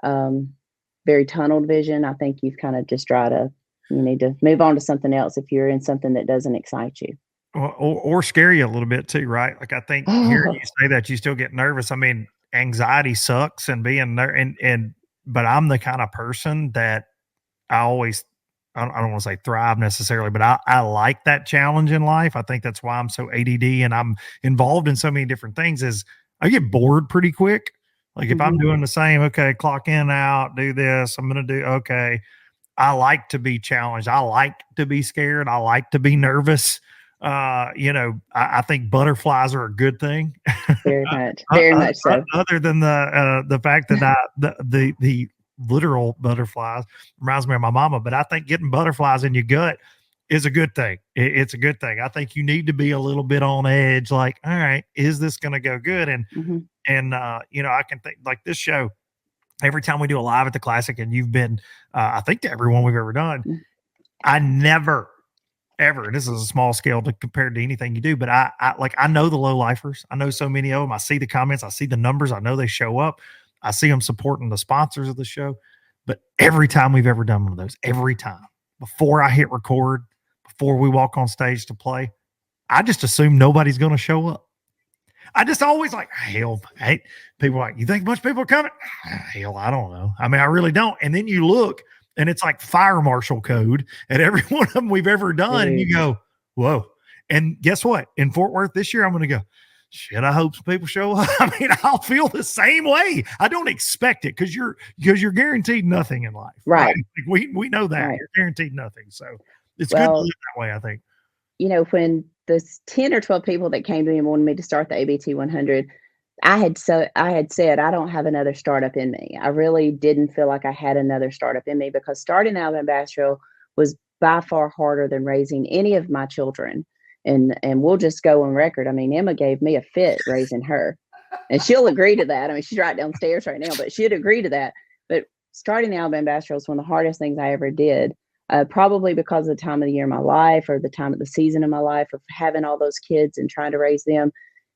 very tunneled vision, I think you've kind of just you need to move on to something else if you're in something that doesn't excite you. Or scare you a little bit too, right? Like, I think hearing you say that, you still get nervous. I mean, anxiety sucks, and being but I'm the kind of person that I I don't want to say thrive necessarily, but I like that challenge in life. I think that's why I'm so ADD and I'm involved in so many different things is I get bored pretty quick. Like if I'm doing the same, okay, clock in, out, do this, I'm going to do, okay. I like to be challenged. I like to be scared. I like to be nervous. I think butterflies are a good thing. Very much so. Other than the fact that the literal butterflies reminds me of my mama, but I think getting butterflies in your gut is a good thing. It's a good thing. I think you need to be a little bit on edge. Like, all right, is this going to go good? And I can think like this show. Every time we do a live at the Classic, and you've been, I think to everyone we've ever done, I never, ever. This is a small scale compared to anything you do, but I know the low lifers. I know so many of them. I see the comments. I see the numbers. I know they show up. I see them supporting the sponsors of the show. But every time we've ever done one of those, every time before I hit record, before we walk on stage to play, I just assume nobody's going to show up. I just always like, hell, hey, people are like, you think a bunch of people are coming? Hell, I don't know. I mean, I really don't. And then you look and it's like fire marshal code at every one of them we've ever done. And you go, whoa. And guess what? In Fort Worth this year, I'm going to go, shit, I hope some people show up. I mean, I'll feel the same way. I don't expect it because you're guaranteed nothing in life. Right. Like we know that. Right. You're guaranteed nothing. So it's good to live that way, I think. When the 10 or 12 people that came to me and wanted me to start the ABT 100, I had said, I don't have another startup in me. I really didn't feel like I had another startup in me because starting out in Bass Trail was by far harder than raising any of my children. And we'll just go on record. I mean, Emma gave me a fit raising her, and she'll agree to that. I mean, she's right downstairs right now, but she'd agree to that. But starting out in Bass Trail was one of the hardest things I ever did. Probably because of the time of the year of my life or the time of the season of my life of having all those kids and trying to raise them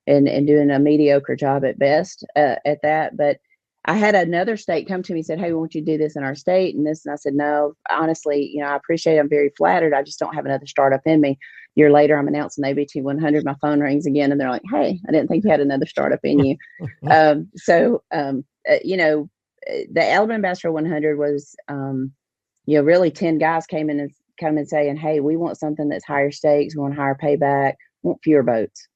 and doing a mediocre job at best at that. But I had another state come to me and said, hey, won't you do this in our state? And I said, no, honestly, I appreciate it. I'm very flattered. I just don't have another startup in me. A year later, I'm announcing ABT 100. My phone rings again and they're like, hey, I didn't think you had another startup in you. The Alabama Bass Trail 100 was, really 10 guys come and saying, hey, we want something that's higher stakes. We want higher payback, want fewer boats.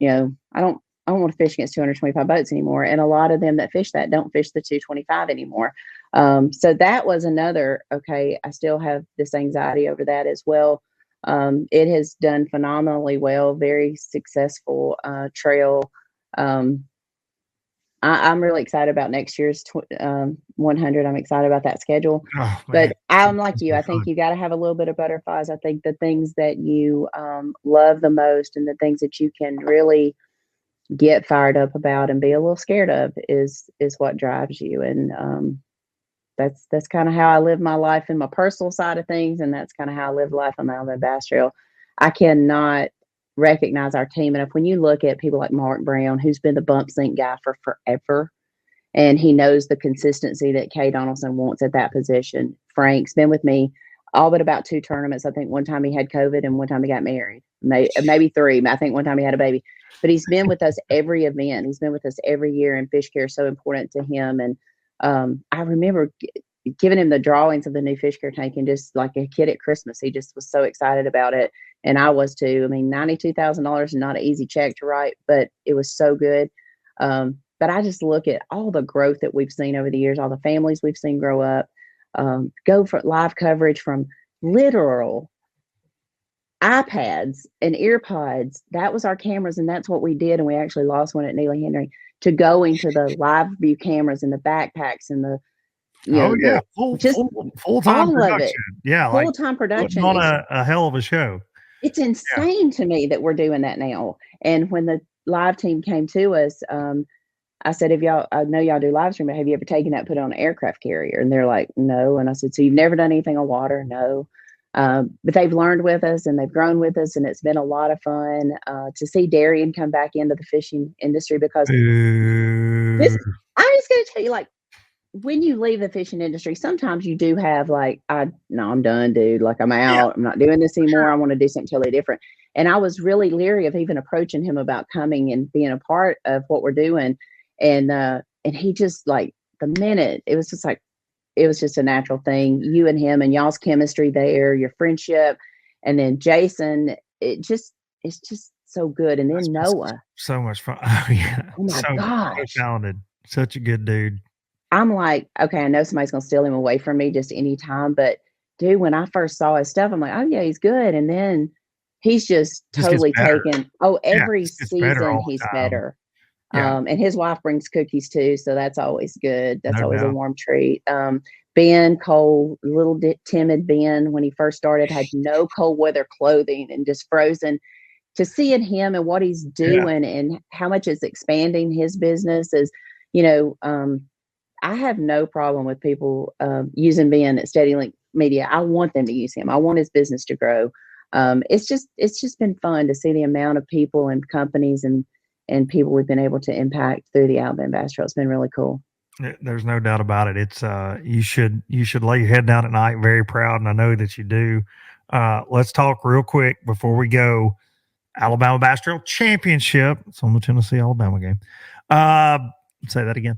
I don't want to fish against 225 boats anymore. And a lot of them that fish that don't fish the 225 anymore. So that was another, okay, I still have this anxiety over that as well. It has done phenomenally well, very successful trail. I'm really excited about next year's 100. I'm excited about that schedule. Oh, but I'm like you. I think you got to have a little bit of butterflies. I think the things that you love the most and the things that you can really get fired up about and be a little scared of is what drives you. And that's kind of how I live my life in my personal side of things. And that's kind of how I live life on the Alabama Bass Trail. I cannot recognize our team enough. When you look at people like Mark Brown, who's been the bump sink guy for forever, and he knows the consistency that K Donaldson wants at that position. Frank's been with me all but about 2 tournaments. I think one time he had COVID and one time he got married, maybe 3. I think one time he had a baby, but he's been with us every event. He's been with us every year, and fish care is so important to him. And I remember giving him the drawings of the new fish care tank, and just like a kid at Christmas, he just was so excited about it. And I was too. I mean, $92,000 is not an easy check to write, but it was so good. But I just look at all the growth that we've seen over the years, all the families we've seen grow up, go for live coverage from literal iPads and earpods. That was our cameras, and that's what we did. And we actually lost one at Neely Henry, to going to the live view cameras and the backpacks and the full-time production. Yeah, full-time production on a hell of a show. It's insane to me that we're doing that now. And when the live team came to us, I said, I know y'all do live stream, but have you ever taken that, put it on an aircraft carrier? And they're like, no. And I said, so you've never done anything on water? No. But they've learned with us and they've grown with us, and it's been a lot of fun to see Darian come back into the fishing industry, because I'm just going to tell you, like, when you leave the fishing industry, sometimes you do have like, I'm done, dude. Like, I'm out. Yeah. I'm not doing this anymore. I want to do something totally different. And I was really leery of even approaching him about coming and being a part of what we're doing. And he just, like, the minute it was just like, it was just a natural thing. You and him and y'all's chemistry there, your friendship, and then Jason, it's just so good. And then Noah, so much fun. Oh yeah, oh my so gosh, talented, such a good dude. I'm like, okay, I know somebody's gonna steal him away from me just any time, but dude, when I first saw his stuff, I'm like, oh yeah, he's good. And then he's just totally taken. Oh, every season he's better. Yeah. And his wife brings cookies too, so that's always good. That's always a doubt. warm treat. Ben Cole, little timid Ben, when he first started, had no cold weather clothing and just frozen. To seeing him and what he's doing and how much it's expanding his business is, I have no problem with people using Ben at Steady Link Media. I want them to use him. I want his business to grow. It's just been fun to see the amount of people and companies and people we've been able to impact through the Alabama Bass Trail. It's been really cool. There's no doubt about it. It's you should lay your head down at night very proud, and I know that you do. Let's talk real quick before we go. Alabama Bass Trail Championship. It's on the Tennessee-Alabama game. Say that again.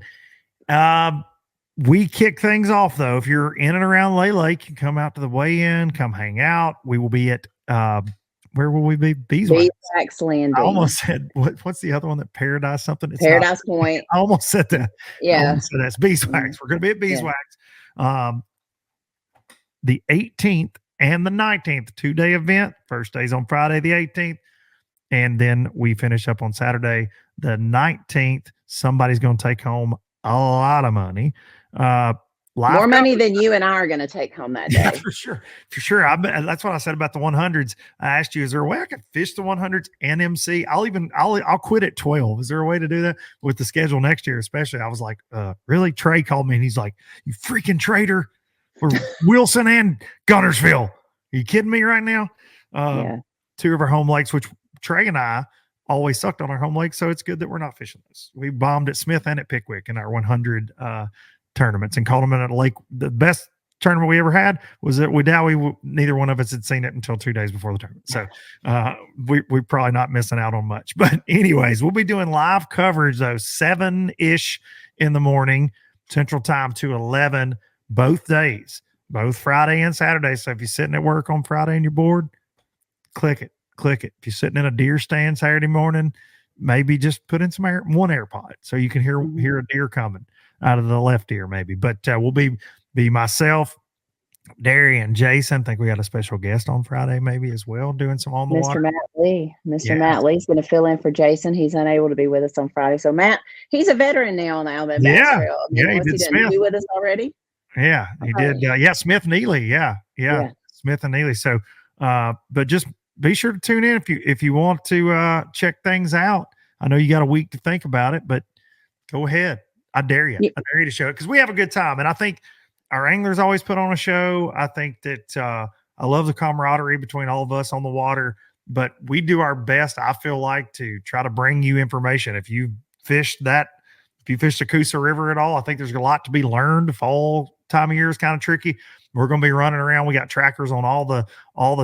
We kick things off, though. If you're in and around Lay Lake, you come out to the weigh-in, come hang out. We will be at where will we be? Beeswax Landing. I almost said what's the other one? That Paradise something? It's Paradise Point. I almost said that. Yeah. So that's Beeswax. We're going to be at Beeswax. Yeah. The 18th and the 19th, 2-day event. First day's on Friday the 18th. And then we finish up on Saturday the 19th. Somebody's going to take home a lot of money. More money than you and I are going to take home that day. Yeah, for sure. That's what I said about the 100s. I asked you, is there a way I could fish the 100s and MC? I'll quit at 12. Is there a way to do that with the schedule next year? Especially, I was like, really? Trey called me and he's like, you freaking traitor. We're Wilson and Gunnersville. Are you kidding me right now? Two of our home lakes, which Trey and I always sucked on our home lakes. So it's good that we're not fishing this. We bombed at Smith and at Pickwick in our 100 tournaments and called them in at Lake. The best tournament we ever had was at Wedowee. Neither one of us had seen it until 2 days before the tournament. So we're probably not missing out on much. But anyways, we'll be doing live coverage, though, 7-ish in the morning, Central Time to 11, both days, both Friday and Saturday. So if you're sitting at work on Friday and you're bored, click it. If you're sitting in a deer stand Saturday morning, maybe just put in one AirPod so you can hear a deer coming out of the left ear, maybe. But we'll be myself, Darian, Jason. I think we got a special guest on Friday, maybe as well, doing some on the water. Mr. Matt Lee. Matt Lee's going to fill in for Jason. He's unable to be with us on Friday. So Matt, he's a veteran now on the Alabama Bass Trail. He did Smith. Be with us already. Yeah, he did. Smith Neely. Yeah, Smith and Neely. So, but just be sure to tune in if you want to check things out. I know you got a week to think about it, but go ahead. I dare you. I dare you to show it because we have a good time. And I think our anglers always put on a show. I think that I love the camaraderie between all of us on the water, but we do our best, I feel like, to try to bring you information. If you fished the Coosa River at all, I think there's a lot to be learned. Fall time of year is kind of tricky. We're going to be running around. We got trackers on all the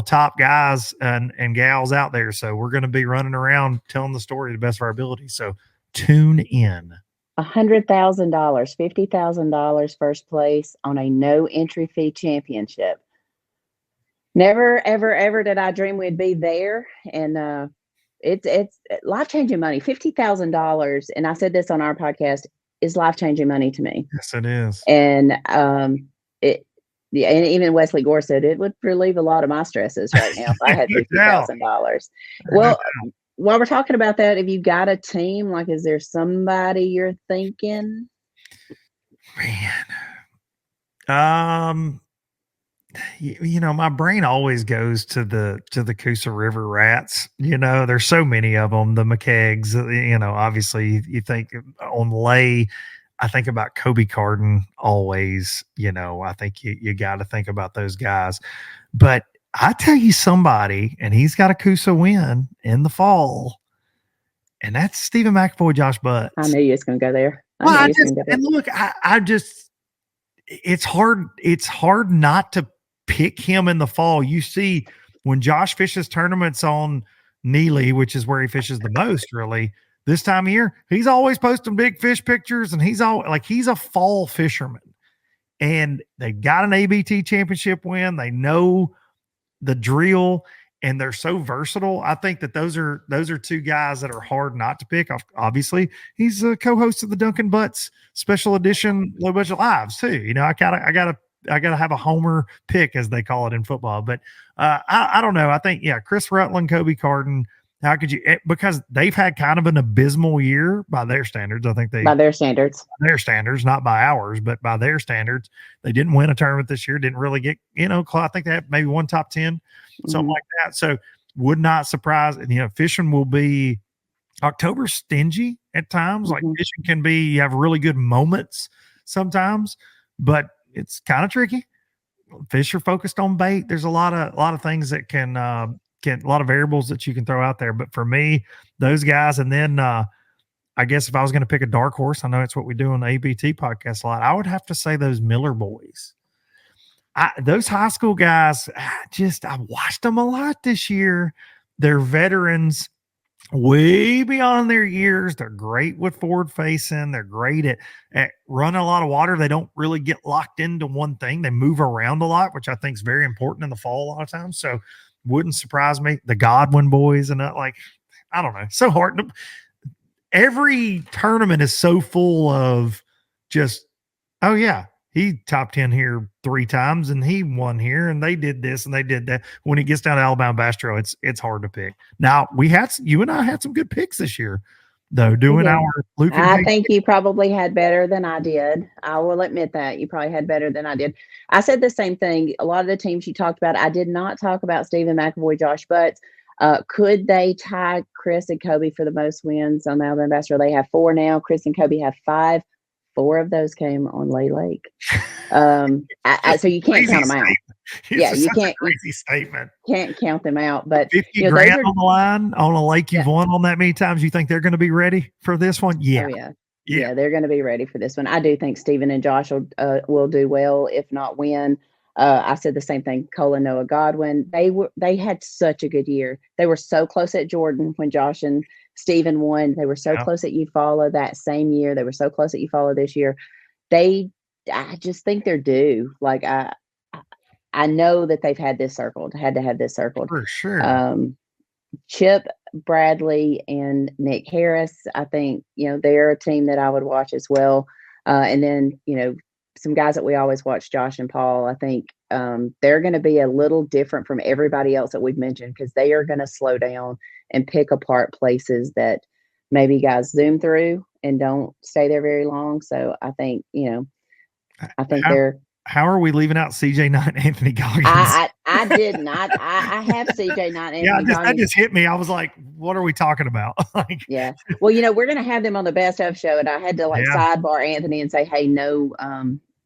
top guys and gals out there. So we're going to be running around telling the story to the best of our ability. So tune in. $100,000, $50,000 first place on a no entry fee championship. Never, ever, ever did I dream we'd be there. And it's life-changing money. $50,000. And I said this on our podcast, is life-changing money to me. Yes, it is. And and even Wesley Gore said it would relieve a lot of my stresses right now if I had $50,000. Well, while we're talking about that, have you got a team? Like, is there somebody you're thinking? Man, my brain always goes to the Coosa River rats. There's so many of them. The McKeggs. Obviously, you think on Lay. I think about Kobe Carden always. I think you got to think about those guys. But I tell you somebody, and he's got a Coosa win in the fall, and that's Stephen McAvoy, Josh Butts. I knew you was going to go there. It's hard not to pick him in the fall. You see, when Josh fishes tournaments on Neely, which is where he fishes the most, really, this time of year, he's always posting big fish pictures, and he's a fall fisherman. and they got an ABT championship win. They know the drill, and they're so versatile. I think that those are two guys that are hard not to pick. Obviously, he's a co-host of the Duncan Butts special edition Low Budget Lives too. You know, I gotta have a homer pick, as they call it in football. But I don't know. I think, Chris Rutland, Kobe Carden. How could you? Because they've had kind of an abysmal year by their standards. I think by their standards, not by ours, but by their standards. They didn't win a tournament this year. Didn't really get, I think they had maybe one top 10, something like that. So would not surprise. Fishing will be October stingy at times. Like fishing can be, you have really good moments sometimes, but it's kind of tricky. Fish are focused on bait. There's a lot of things that can a lot of variables that you can throw out there. But for me, those guys, and then I guess if I was going to pick a dark horse, I know it's what we do on the ABT podcast a lot, I would have to say those Miller boys. Those high school guys, I watched them a lot this year. They're veterans way beyond their years. They're great with forward facing. They're great at running a lot of water. They don't really get locked into one thing. They move around a lot, which I think is very important in the fall a lot of times. So wouldn't surprise me. The Godwin boys, and I don't know. So hard. Every tournament is so full of just, oh yeah, he top 10 here 3 times and he won here and they did this and they did that. When it gets down to Alabama Bass Trail, it's hard to pick. Now you and I had some good picks this year, though, doing our Luke. I think you probably had better than I did. I will admit that you probably had better than I did. I said the same thing. A lot of the teams you talked about, I did not talk about Stephen McAvoy, Josh Butts. Could they tie Chris and Kobe for the most wins on the Alabama Bass Trail? They have 4 now. Chris and Kobe have 5. 4 of those came on Lay Lake. So you can't count them out. You can't. Crazy statement. Can't count them out. But 50 grand on the line on a lake you've won on that many times. You think they're going to be ready for this one? Yeah. Oh, yeah, they're going to be ready for this one. I do think Stephen and Josh will do well, if not win. I said the same thing. Cole and Noah Godwin. They had such a good year. They were so close at Jordan when Josh and Stephen won. They were so close at Eufaula that same year. They were so close at Eufaula this year. I just think they're due. Like I know that they've had to have this circled for sure. Chip Bradley and Nick Harris. I think they're a team that I would watch as well. And then some guys that we always watch, Josh and Paul. I think they're going to be a little different from everybody else that we've mentioned because they are going to slow down and pick apart places that maybe guys zoom through and don't stay there very long. So I think, they're. How are we leaving out CJ Knight and Anthony Goggins? I did not. I have CJ Knight and Anthony Goggins. That just hit me. I was like, what are we talking about? Yeah. Well, we're going to have them on the Best of show. And I had to sidebar Anthony and say, hey, no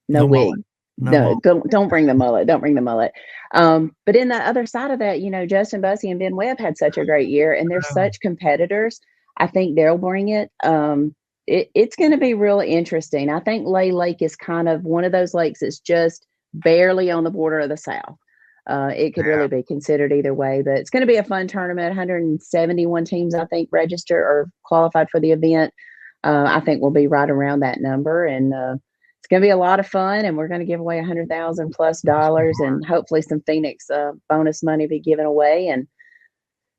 wig. No, don't bring the mullet. Don't bring the mullet. But in the other side of that, Justin Bussey and Ben Webb had such a great year and they're such competitors. I think they'll bring it. It's going to be real interesting. I think Lay Lake is kind of one of those lakes that's just barely on the border of the South. It could really be considered either way, but it's going to be a fun tournament. 171 teams, I think, register or qualified for the event. I think we'll be right around that number, and it's going to be a lot of fun. And we're going to give away $100,000+ and hopefully some Phoenix bonus money be given away. And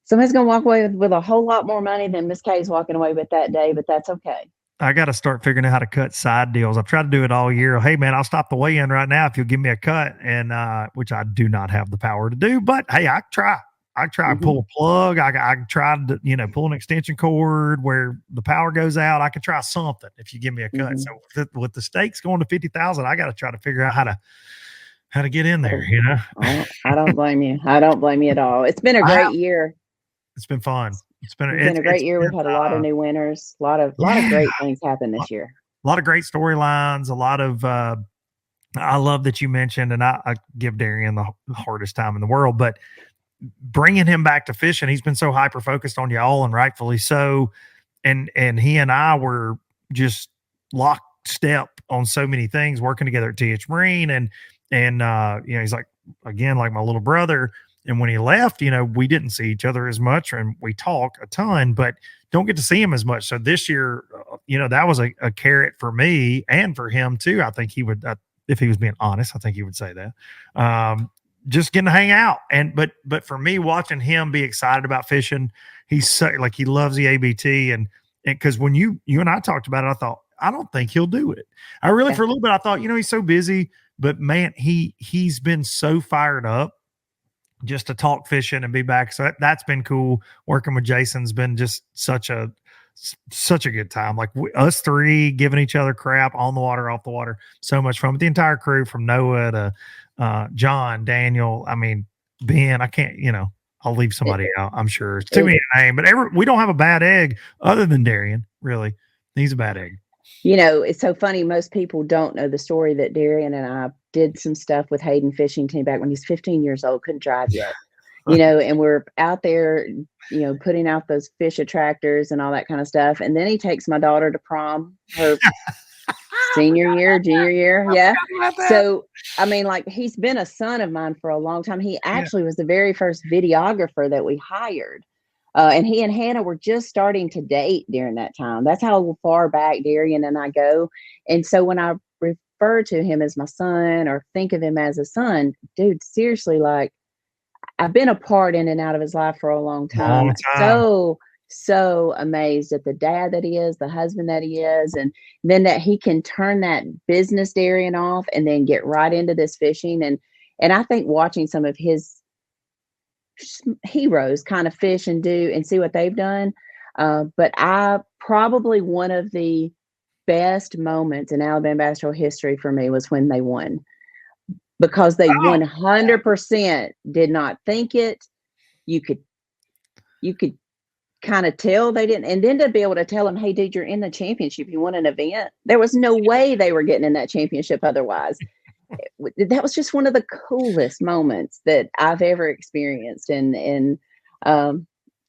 somebody's going to walk away with a whole lot more money than Miss Kay's walking away with that day, but that's okay. I got to start figuring out how to cut side deals. I've tried to do it all year. Hey man, I'll stop the weigh-in right now if you'll give me a cut, and which I do not have the power to do. But hey, I try. to pull a plug. I tried to pull an extension cord where the power goes out. I could try something if you give me a cut. So with the stakes going to 50,000, I got to try to figure out how to get in there. I don't blame you. I don't blame you at all. It's been a great year. It's been fun. It's been a great year. We've had a lot of new winners. A lot of great things happen this year. A lot of great storylines. A lot of I love that you mentioned, and I give Darian the hardest time in the world, but bringing him back to fishing, he's been so hyper focused on y'all, and rightfully so. And he and I were just lockstep on so many things, working together at TH Marine, and he's like my little brother. And when he left, we didn't see each other as much, and we talk a ton, but don't get to see him as much. So this year, that was a carrot for me and for him too. I think he would if he was being honest. I think he would say that. Just getting to hang out. But for me, watching him be excited about fishing, he's so, like, he loves the ABT. And because when you and I talked about it, I thought, I don't think he'll do it. I really, for a little bit, I thought, he's so busy, but man, he's been so fired up just to talk fishing and be back. So that's been cool. Working with Jason's been just such a good time. Like us three giving each other crap on the water, off the water. So much fun with the entire crew, from Noah to John, Daniel. I mean, Ben, I can't, I'll leave somebody out. I'm sure it's too many to name, but we don't have a bad egg other than Darian. Really, he's a bad egg. It's so funny. Most people don't know the story that Darian and I did some stuff with Hayden Fishing Team back when he's 15 years old, couldn't drive yet, and we're out there, putting out those fish attractors and all that kind of stuff. And then he takes my daughter to prom, her junior year. Yeah. So, I mean, like, he's been a son of mine for a long time. He actually was the very first videographer that we hired. And he and Hannah were just starting to date during that time. That's how far back Darian and I go. And so when I refer to him as my son or think of him as a son, dude, seriously, like, I've been a part in and out of his life for a long time. So amazed at the dad that he is, the husband that he is, and then that he can turn that business Darian off and then get right into this fishing. And I think watching some of his heroes kind of fish and do and see what they've done. But probably one of the best moments in Alabama Bass Trail history for me was when they won, because they 100% did not think it. You could kind of tell they didn't. And then to be able to tell them, hey, dude, you're in the championship, you won an event. There was no way they were getting in that championship otherwise. That was just one of the coolest moments that I've ever experienced. And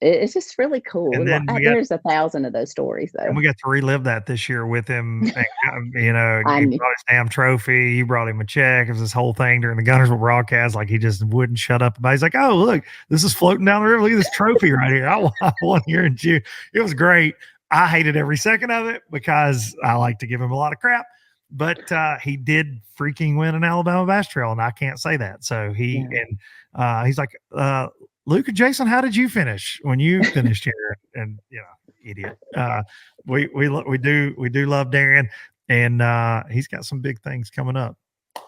it's just really cool. There's 1,000 of those stories, though. And we got to relive that this year with him. He brought his damn trophy. You brought him a check. It was this whole thing during the Gunnersville broadcast. Like, he just wouldn't shut up about it. He's like, oh, look, this is floating down the river. Look at this trophy right here. I won here in June. It was great. I hated every second of it because I like to give him a lot of crap. But he did freaking win an Alabama Bass Trail, and I can't say that. So he's like, Luke and Jason, how did you finish when you finished here? And idiot. We do love Darian, and he's got some big things coming up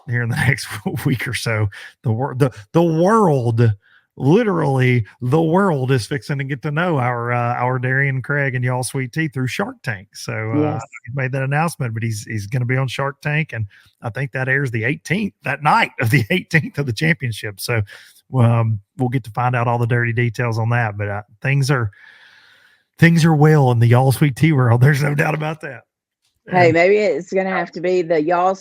here in the next week or so. The world. Literally, the world is fixing to get to know our Darian Craig and y'all Sweet Tea through Shark Tank. So he made that announcement, but he's going to be on Shark Tank, and I think that airs the 18th, that night of the 18th of the championship. So we'll get to find out all the dirty details on that. But things are well in the y'all Sweet Tea world. There's no doubt about that. Hey, maybe it's going to have to be the y'all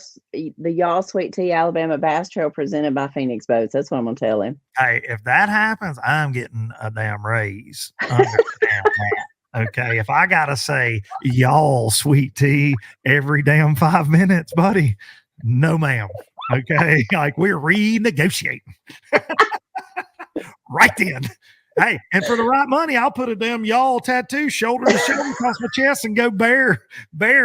Sweet Tea Alabama Bass Trail presented by Phoenix Boats. That's what I'm going to tell him. Hey, if that happens, I'm getting a damn raise. Understand that. Okay, if I got to say y'all Sweet Tea every damn 5 minutes, buddy, no ma'am. Okay, like, we're renegotiating. Right then. Hey, and for the right money, I'll put a damn y'all tattoo shoulder to shoulder across my chest and go bear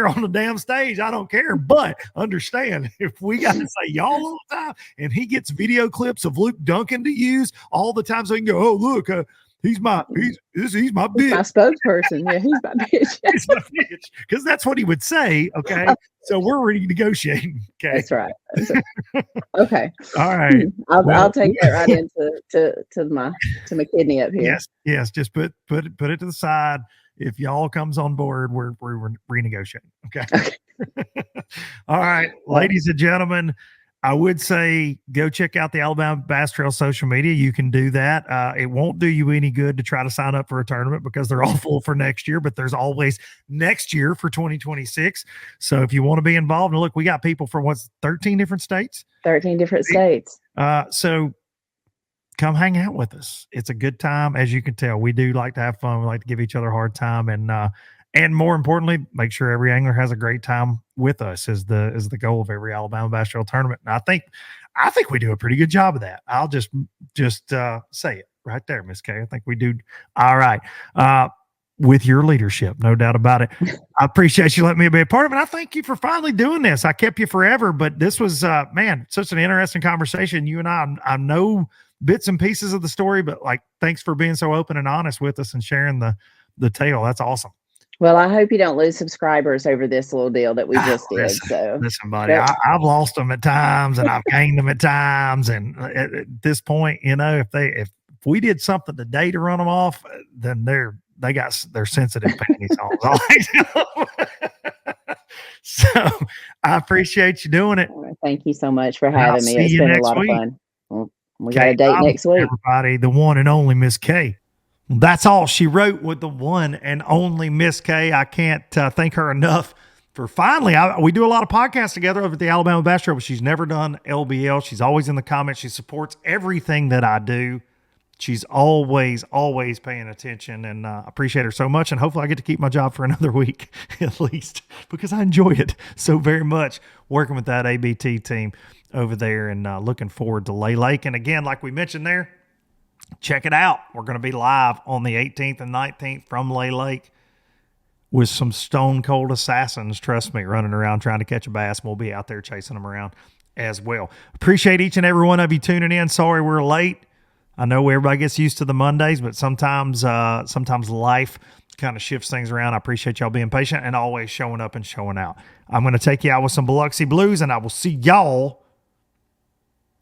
on the damn stage. I don't care. But understand, if we got to say y'all all the time, and he gets video clips of Luke Duncan to use all the time, so he can go, oh, look, he's my bitch. He's my spokesperson. Yeah, he's my bitch. He's my bitch. Because that's what he would say. Okay. So we're renegotiating. Okay. That's right. Okay. All right. I'll take that right into my kidney up here. Yes. Just put it to the side. If y'all comes on board, we're renegotiating. Okay. All right, ladies and gentlemen, I would say go check out the Alabama Bass Trail social media. You can do that. It won't do you any good to try to sign up for a tournament because they're all full for next year, but there's always next year for 2026. So if you want to be involved, and look, we got people from 13 different states? 13 different states. So come hang out with us. It's a good time. As you can tell, we do like to have fun. We like to give each other a hard time. And more importantly, make sure every angler has a great time with us is the goal of every Alabama Bass Trail tournament. And I think we do a pretty good job of that. I'll just say it right there, Miss Kay. I think we do. All right. with your leadership, no doubt about it. I appreciate you letting me be a part of it. I thank you for finally doing this. I kept you forever, but this was, man, such an interesting conversation. You and I know bits and pieces of the story, but like, thanks for being so open and honest with us and sharing the tale. That's awesome. Well, I hope you don't lose subscribers over this little deal that we just did. Listen, buddy, I've lost them at times and I've gained them at times. And at this point, if we did something today to run them off, then they got their sensitive panties on. So I appreciate you doing it. Thank you so much for having me. It's been a lot of fun. We got a date next week. Everybody, the one and only Miss K. That's all she wrote with the one and only Miss K. I can't thank her enough for finally. We do a lot of podcasts together over at the Alabama Bass Trail, but she's never done LBL. She's always in the comments. She supports everything that I do. She's always paying attention, and I appreciate her so much. And hopefully I get to keep my job for another week at least, because I enjoy it so very much working with that ABT team over there, and looking forward to Lay Lake. And again, like we mentioned there, check it out. We're going to be live on the 18th and 19th from Lay Lake with some stone cold assassins, trust me, running around trying to catch a bass. We'll be out there chasing them around as well. Appreciate each and every one of you tuning in. Sorry we're late. I know everybody gets used to the Mondays, but sometimes life kind of shifts things around. I appreciate y'all being patient and always showing up and showing out. I'm going to take you out with some Biloxi Blues, and I will see y'all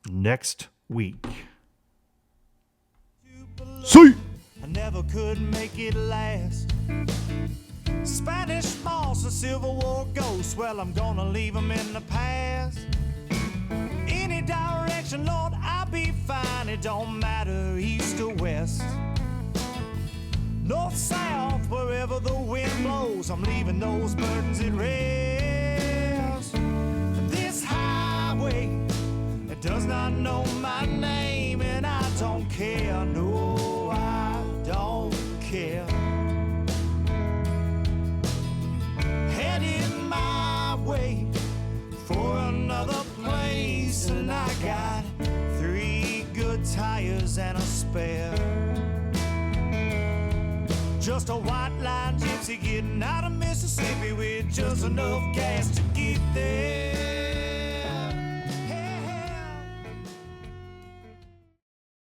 next week. See. I never could make it last. Spanish moss and Civil War ghosts, well, I'm gonna leave them in the past. Any direction, Lord, I'll be fine. It don't matter east or west, north, south, wherever the wind blows, I'm leaving those burdens at rest. This highway, it does not know my name, and I don't care, no, I don't care. Heading my way for another place, and I got 3 good tires and a spare. Just a white line gypsy getting out of Mississippi with just enough gas to get there.